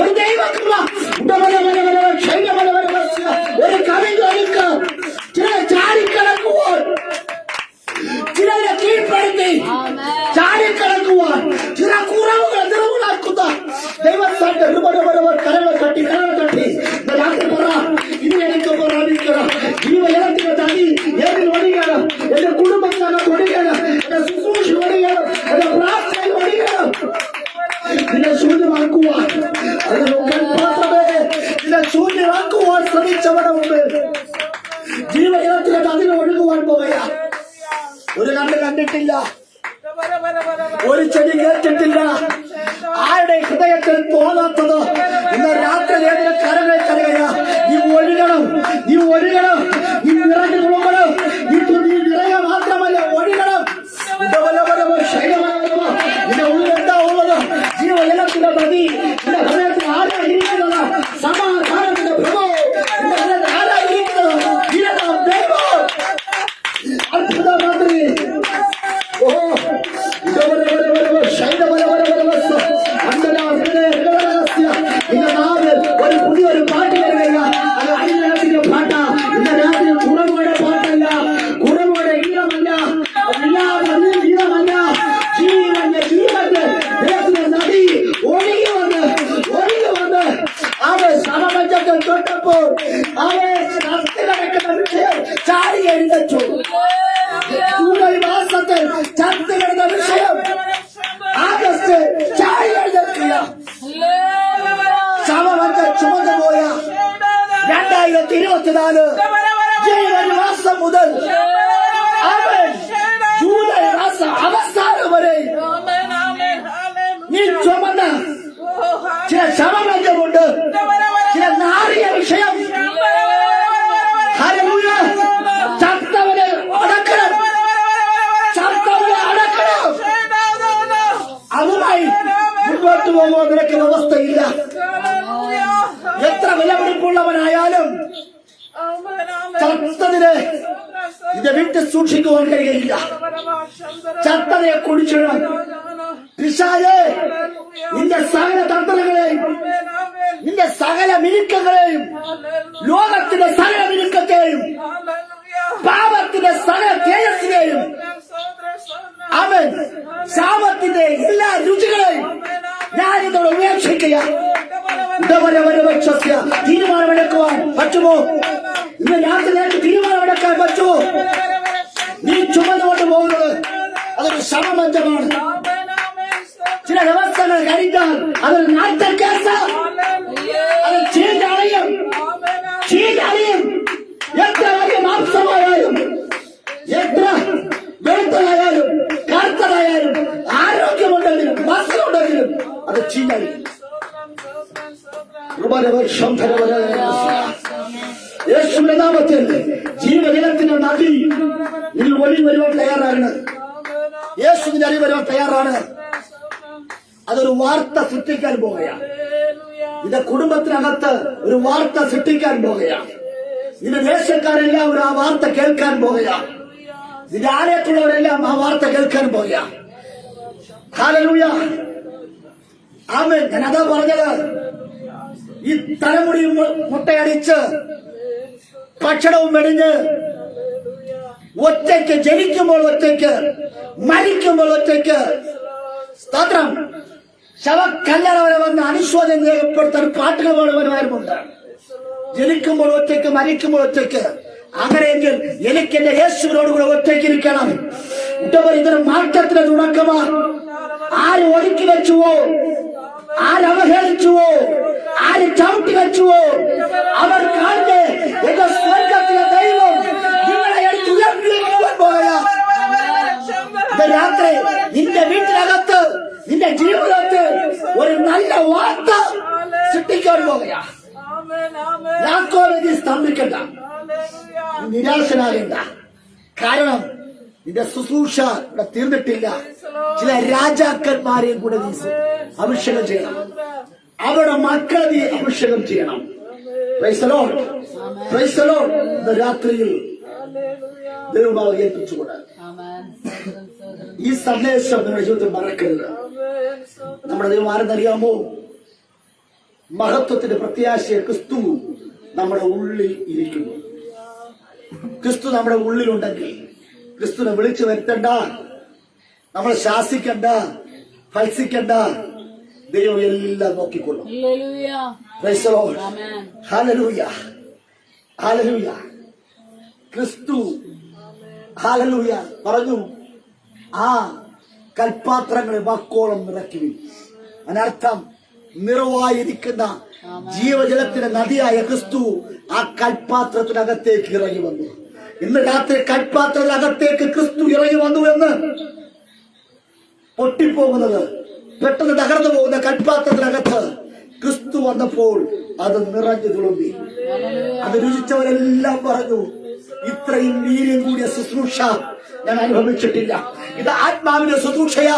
[SPEAKER 1] ഒരു ദൈവകൃപ, ഒരു കവിഞ്ഞൊഴുക്ക് ചില ചാടിക്കിടക്കുവാൻ, ചിലരെ കീഴ്പ്പെടുത്തി ചാടിക്കിടക്കുവാൻ, ചില കുറവുകൾ നിറവുകളാക്കുന്ന ദൈവത്തിന്റെ കരകൾ കട്ടി രാത്രി പറ, ഇനി എനിക്ക് പ്രാപിക്കണം. ജീവജലത്തിന്റെ നദി ഏതിൽ ഒഴുകണം? എന്റെ കുടുംബത്തിനകത്ത് ഒഴുകണം, എന്റെ ശുശ്രൂഷ ഒഴുകണം, എന്റെ പ്രാർത്ഥന ഒഴുകണം. നിന്നെ ശൂന്യമാക്കുവാൻ, നിന്നെ ശൂന്യമാക്കുവാൻ ശ്രമിച്ചവരുടെ മുമ്പ് ജീവജലത്തിന്റെ നദികൾ ഒഴുകുവാൻ പോവുക. ഒരു കണ്ണ് കണ്ടിട്ടില്ല, ഒരു ചെടി കേട്ടിട്ടില്ല, ആരുടെ ഹൃദയത്തിൽ തോന്നാത്തത് ഇന്ന് രാത്രി ഏതിനെ കരകളെ കരകയാ. നീ ഒഴുകണം, നീ ഒഴുകണം, നീ നിറഞ്ഞു തുളുമ്പണം. നീ നിറയ മാത്രമല്ല, ഒഴുകണം. നിന്റെ ഉള്ളിൽ എന്താ ഉള്ളത്? ജീവജലത്തിന്റെ നദി നിന്റെ ഹൃദയത്തിൽ ആരായിരിക്കുന്നത്? സമാധാനത്തിന്റെ പ്രഭോ നിന്റെ ഹൃദയത്തിൽ ആരായിരിക്കുന്നത്? ദൈവം അത്ഭുത മാത്രമേ. ഒരു പുതിയൊരു പാട്ട് വരിക. അത് അടിമനത്തിന്റെ പാട്ടാ. ഇന്ന് രാത്രി കുറവുകളുടെ പാട്ടല്ല, കുറവുകളുടെ ഈരമല്ല, ഈരമല്ല, ജീവന്റെ നദി ഒഴുകി വന്ന് അവൻ സമമഞ്ചത്തിൽ തൊട്ടപ്പോൾ അവൻ കിടക്കുന്ന വിഷയം ചാടി എഴുന്നച്ചു. മാസത്തിൽ ചത്തു കിടന്ന വിഷയം ആഗസ്റ്റ് ചാടി എഴുന്നേൽക്കുക. സമമഞ്ച ചുമന്നു പോയ 2024 ജനുവരി മാസം മുതൽ അവൻ ജൂലൈ മാസം അവസാനം വരെ നീ ചുമന്ന ചില സമമഞ്ചമുണ്ട്, ചില നാറിയ വിഷയം. ഹല്ലേലൂയ. ചത്തവനെ അടക്കണം, ചത്തവനെ അടക്കണം. അതുമായി മുന്നോട്ട് പോകുവാൻ നിനക്ക് വ്യവസ്ഥയില്ല. എത്ര വിലപിടിപ്പുള്ളവനായാലും ചത്തതിനെ നിന്റെ വീട്ടിൽ സൂക്ഷിക്കുവാൻ കഴിയുകയില്ല. ചത്തതയെ കുടിച്ചിടണം. പിശാചേ, നിന്റെ സകല തന്ത്രങ്ങളെയും, നിന്റെ സകല മിനുക്കങ്ങളെയും, ലോകത്തിന്റെ സകല മിനുക്കത്തെയും, പാപത്തിന്റെ സകല തേജസ്സിനെയും, അവൻ ശാപത്തിന്റെ എല്ലാ രുചികളെയും ഞാൻ ഇതോടെ ഉപേക്ഷിക്കുക. തീരുമാനമെടുക്കുവാൻ പറ്റുമോ? ഇന്ന് രാത്രി നിനക്ക് തീരുമാനമെടുക്കാൻ പറ്റുമോ? നീ ചുമന്നുകൊണ്ട് പോകുന്നത് അതൊരു ശവമഞ്ചമാണ്. ചില ദിവസങ്ങൾ കഴിഞ്ഞാൽ അതൊരു നാട്ടൽ കേസ്, അത് ചീഞ്ഞറിയും. എത്ര വലിയ മാംസമായാലും, എത്ര വെളുത്തതായാലും, കറുത്തതായാലും, ആരോഗ്യമുണ്ടെങ്കിലും, മസിലുണ്ടെങ്കിലും അത് ചീഞ്ഞറിയും. യേശുവിന്റെ നാമത്തിൽ ജീവജലത്തിന്റെ നദി നിങ്ങൾ ഒഴി വരുവാൻ തയ്യാറാണ്. യേശുവിന്റെ അരി വരുവാൻ തയ്യാറാണ്. അതൊരു വാർത്ത സൃഷ്ടിക്കാൻ പോകുകയാണ്. നിന്റെ കുടുംബത്തിനകത്ത് ഒരു വാർത്ത സൃഷ്ടിക്കാൻ പോകുകയാണ്. നിന്റെ ദേശക്കാരെല്ലാം ആ വാർത്ത കേൾക്കാൻ പോകുകയാണ്. നിന്റെ ആലയത്തുള്ളവരെല്ലാം ആ വാർത്ത കേൾക്കാൻ പോകുകയാണ്. ഹല്ലേലൂയ. ആമേൻ. ഞാനതാ പറഞ്ഞത്. ഈ തലമുടി മുട്ടയടിച്ച് ഭക്ഷണവും വെടിഞ്ഞ് ഒറ്റയ്ക്ക് ജനിക്കുമ്പോൾ ഒറ്റയ്ക്ക്, മരിക്കുമ്പോൾ ഒറ്റയ്ക്ക്. സ്തോത്രം. ശവക്കല്ലറ വരെ വന്ന് അനുശോചനം രേഖപ്പെടുത്താൻ പാട്ടുകൾ പാടുവാനുണ്ട്. ജനിക്കുമ്പോൾ ഒറ്റയ്ക്ക്, മരിക്കുമ്പോൾ ഒറ്റയ്ക്ക്. അങ്ങനെയെങ്കിൽ എനിക്ക് എന്റെ യേശുവിനോട് കൂടെ ഒറ്റയ്ക്ക് ഇരിക്കണം. ഇതൊരു മാറ്റത്തിന്റെ തുടക്കമാ. ആര് ഒതുക്കി വെച്ചുവോ, ആരവഹേളിച്ചുവോ, ആര് ചവിട്ടി വെച്ചുവോ, അവർ കാണേ എന്റെ സ്വർഗത്തിലെ ദൈവം നിങ്ങളെ എടുത്ത് ഉയർത്തിക്കുവാൻ പോയാ. രാത്രി നിന്റെ വീട്ടിനകത്ത്, നിന്റെ ജീവിതത്തിൽ ഒരു നല്ല വാർത്ത സൃഷ്ടിക്കാൻ പോകുകയാ. യാക്കോബ് സ്തംഭിക്കണ്ട, നിരാശനാകേണ്ട. കാരണം നിന്റെ ശുശ്രൂഷ ഇവിടെ തീർന്നിട്ടില്ല. ചില രാജാക്കന്മാരെയും കൂടെ നീ അഭിഷേകം ചെയ്യണം. അവരുടെ മക്കളെ നീ അഭിഷേകം ചെയ്യണം. Price the lord, praise the Lord. ഇന്ന് രാത്രിയിൽ ദൈവമാവ് ഏൽപ്പിച്ചുകൊണ്ട് ഈ സന്ദേശം നിങ്ങളുടെ ജീവിതത്തിൽ മറക്കരുത്. നമ്മുടെ ദൈവം ആരെന്നറിയാമോ? മഹത്വത്തിന്റെ പ്രത്യാശയെ ക്രിസ്തു നമ്മുടെ ഉള്ളിൽ ഇരിക്കുന്നു. ക്രിസ്തു നമ്മുടെ ഉള്ളിലുണ്ടെങ്കിൽ ക്രിസ്തുവിനെ വിളിച്ചു വരുത്തണ്ട, നമ്മളെ ശാസിക്കണ്ട, ഫത്സിക്കണ്ട. ദൈവം എല്ലാം നോക്കിക്കൊള്ളും. Praise the lord. ഹല്ലേലൂയ, ഹല്ലേലൂയ. ക്രിസ്തു ഹല്ലേലൂയ പറഞ്ഞു, ആ കൽപാത്രങ്ങളെ വാക്കോളം നിറയ്ക്കുവിൻ. അതിനർത്ഥം നിറവായിരിക്കുന്ന ജീവജലത്തിന്റെ നദിയായ ക്രിസ്തു ആ കൽപാത്രത്തിനകത്തേക്ക് ഇറങ്ങി വന്നു. ഇന്ന് രാത്രി കൽപാത്രത്തിനകത്തേക്ക് ക്രിസ്തു ഇറങ്ങി വന്നു എന്ന് പൊട്ടിപ്പോകുന്നത്, പെട്ടെന്ന് തകർന്നു പോകുന്ന കൽപാത്രത്തിനകത്ത് ക്രിസ്തു വന്നപ്പോൾ അത് നിറഞ്ഞു തുളുമ്പി. അത് രുചിച്ചവരെല്ലാം പറഞ്ഞു, ഇത്രയും വീര്യം കൂടിയ ശുശ്രൂഷ ഞാൻ അനുഭവിച്ചിട്ടില്ല. ഇത് ആത്മാവിന്റെ ശുശ്രൂഷയാ,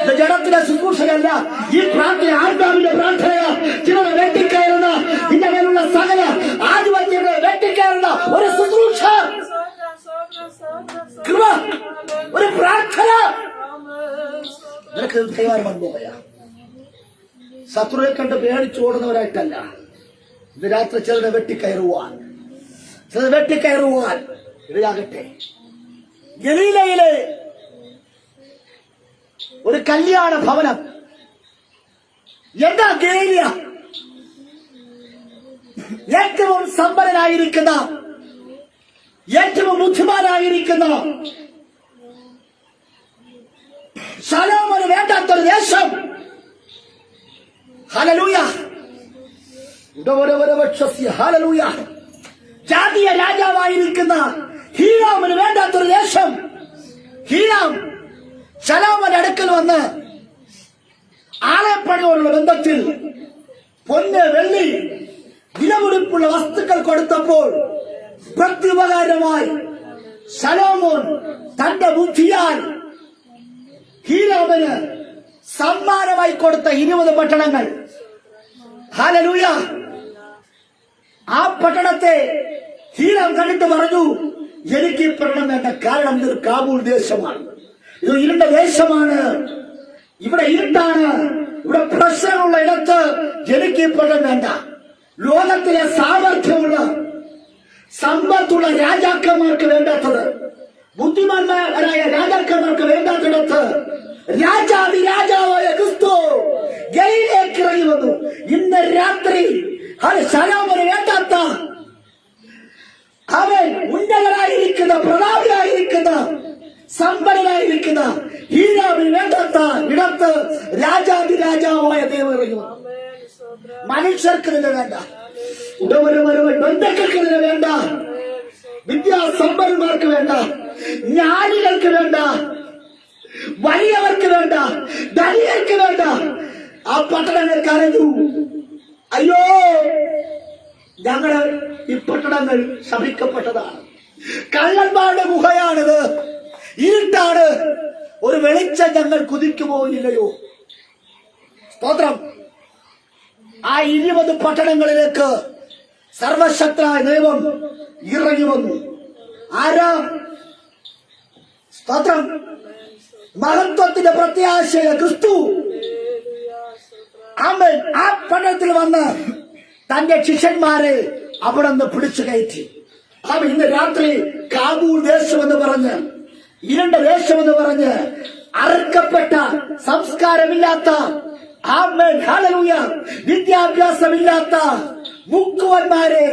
[SPEAKER 1] ഇത് ജഡത്തിന്റെ ശുശ്രൂഷയല്ല. ഈ പ്രാർത്ഥന ആത്മാവിന്റെ പ്രാർത്ഥനയാ. ചിലരെ വെട്ടിക്കയറുന്ന, നിന്റെ മേലുള്ള സകല ആധിപത്യങ്ങളെ വെട്ടിക്കയറുന്ന ഒരു ശുശ്രൂഷ, കൃപ, ഒരു പ്രാർത്ഥന നിനക്ക് കൈമാറി വന്നുപോയാ. ശത്രുവിനെ കണ്ട് പേടിച്ചോടുന്നവരായിട്ടല്ല. ഇത് രാത്രി ചിലരെ വെട്ടിക്കയറുവാൻ, ചിലർ വെട്ടിക്കയറുവാൻ ഇടയാകട്ടെ. ഗലീലയിലെ ഒരു കല്യാണ ഭവനം. എന്താ ഗലീല? ഏറ്റവും സമ്പന്നനായിരിക്കുന്ന, ഏറ്റവും ബുദ്ധിമാനായിരിക്കുന്ന, ശലോമോന് വേണ്ടാത്തൊരു ദേശം. ഹല്ലേലൂയ, ഹല്ലേലൂയ. ജാതീയ രാജാവായിരിക്കുന്ന ഹീരാമിന് വേണ്ടാത്തൊരു ദേശം. ഹീരാം ശലോമോന്റെ അടുക്കൽ വന്ന് ആലയപ്പണിയോടുള്ള ബന്ധത്തിൽ പൊന്ന്, വെള്ളി, വിലപിടിപ്പുള്ള വസ്തുക്കൾ കൊടുത്തപ്പോൾ പ്രത്യുപകാരമായി ശലോമോൻ തന്റെ ബുദ്ധിയാൽ ഹീരാമിന് സമ്മാനമായി കൊടുത്ത 20 പട്ടണങ്ങൾ. ഹല്ലേലൂയ. ആ പട്ടണത്തെ ഹീരാം കണ്ടിട്ട് പറഞ്ഞു, എനിക്ക് ഈ പട്ടണം വേണ്ട. കാരണം ഇതൊരു കാബൂൾ ദേശമാണ്, ഇത് ഇരുണ്ട ദേശമാണ്, ഇവിടെ ഇരുട്ടാണ്, ഇവിടെ പ്രശ്നമുള്ള ഇടത്ത് എനിക്ക് ഈ പട്ടണം വേണ്ട. ലോകത്തിലെ സാമർഥ്യമുള്ള, സമ്പത്തുള്ള രാജാക്കന്മാർക്ക് വേണ്ടാത്തത്, ബുദ്ധിമാന്മാരായ രാജാക്കന്മാർക്ക് വേണ്ടാത്തിടത്ത് രാജാവി രാജാവായ ക്രിസ്തു ഗലീലയിലേക്ക് ഇറങ്ങി വന്നു. ഇന്ന് രാത്രി ശലോമോന് വേണ്ടാത്ത, അവൻ ഉന്നതനായിരിക്കുന്ന, പ്രതാപിയായിരിക്കുന്ന, സമ്പന്നനായിരിക്കുന്ന ഹീരാമിന് വേണ്ടാത്ത ഇടത്ത് രാജാവി രാജാവായ ദൈവം ഇറങ്ങി വന്നു. മനുഷ്യർക്ക് ഇതിന് വേണ്ട, ബന്ധുക്കൾക്ക് ഇതിന് വേണ്ട, വിദ്യാസമ്പന്നന്മാർക്ക് വേണ്ട, ജ്ഞാനികൾക്ക് വേണ്ട, വലിയവർക്ക് വേണ്ട, ധനികർക്ക് വേണ്ട. ആ പട്ടണങ്ങൾ കരഞ്ഞു, അയ്യോ ഞങ്ങള് ഈ പട്ടണങ്ങൾ ശപിക്കപ്പെട്ടതാണ്, കള്ളന്മാരുടെ ഗുഹയാണിത്, ഇരുട്ടാണ്, ഒരു വെളിച്ചം ഞങ്ങൾ കുതിക്കുമോ ഇല്ലയോ. സ്തോത്രം. ആ 20 പട്ടണങ്ങളിലേക്ക് സർവശക്തനായ ദൈവം ഇറങ്ങി വന്നു. ആരാ? സ്തോത്രം. മഹത്വത്തിന്റെ പ്രത്യാശയ ക്രിസ്തു. ആമേൻ. ആ പട്ടണത്തിൽ വന്ന് തന്റെ ശിഷ്യന്മാരെ അവിടെ നിന്ന് പിടിച്ചു കയറ്റി. അവൻ ഇന്ന് രാത്രി കാബൂൾ ദേശമെന്ന് പറഞ്ഞ്, ഇരുണ്ട ദേശമെന്ന് പറഞ്ഞ്, അറുക്കപ്പെട്ട സംസ്കാരമില്ലാത്ത, ആമേൻ ഹല്ലേലൂയ, വിദ്യാഭ്യാസമില്ലാത്ത മുക്കുവന്മാരെ,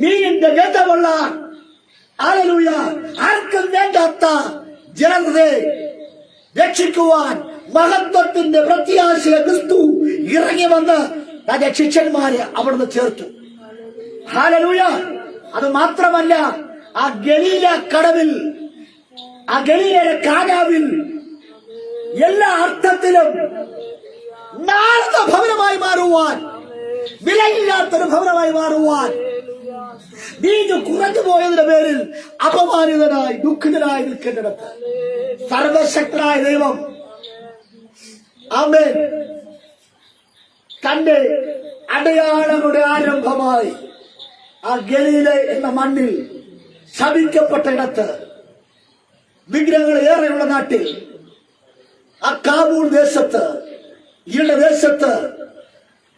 [SPEAKER 1] മീനിന്റെ ഗന്ധമുള്ള, ഹല്ലേലൂയ, ആർക്കും വേണ്ടാത്ത ജനതയെ രക്ഷിക്കുവാൻ മഹത്വത്തിന്റെ പ്രത്യാശയ ക്രിസ്തു ഇറങ്ങി വന്ന് തന്റെ ശിഷ്യന്മാരെ അവിടുന്ന് ചേർത്തു. ഹല്ലേലൂയ. അത് മാത്രമല്ല, ആ ഗലീല കടവിൽ, ആ ഗലീലയുടെ കാനാവിൽ എല്ലാ അർത്ഥത്തിലും നാളത്തെ ഭവനമായി മാറുവാൻ, വിലയില്ലാത്തൊരു ഭവനമായി മാറുവാൻ, നീതി കുറഞ്ഞു പോയതിന്റെ പേരിൽ അപമാനിതനായി ദുഃഖിതനായി നിൽക്കേണ്ടിടത്ത് സർവശക്തനായ ദൈവം ആമേൻ തന്റെ അടയാളങ്ങളുടെ ആരംഭമായി ആ ഗലീല എന്ന മണ്ണിൽ ശപിക്കപ്പെട്ട ഇടത്ത്, വിഗ്രഹങ്ങൾ ഏറെയുള്ള നാട്ടിൽ, ആ കാബൂൾ ദേശത്ത്, ഇരുണ്ട ദേശത്ത്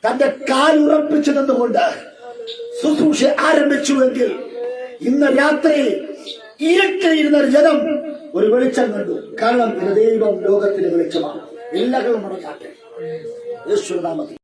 [SPEAKER 1] തന്റെ കാലുറപ്പിച്ചു നിന്നുകൊണ്ട് ശുശ്രൂഷ ആരംഭിച്ചുവെങ്കിൽ ഇന്ന് രാത്രി ഇരുട്ടിയിരുന്ന ജനം ഒരു വെളിച്ചം കണ്ടു. കാരണം ഇത് ദൈവം ലോകത്തിന്റെ വെളിച്ചമാണ്. എല്ലാവരും മടങ്ങാട്ടെ യേശുനാമത്തിൽ.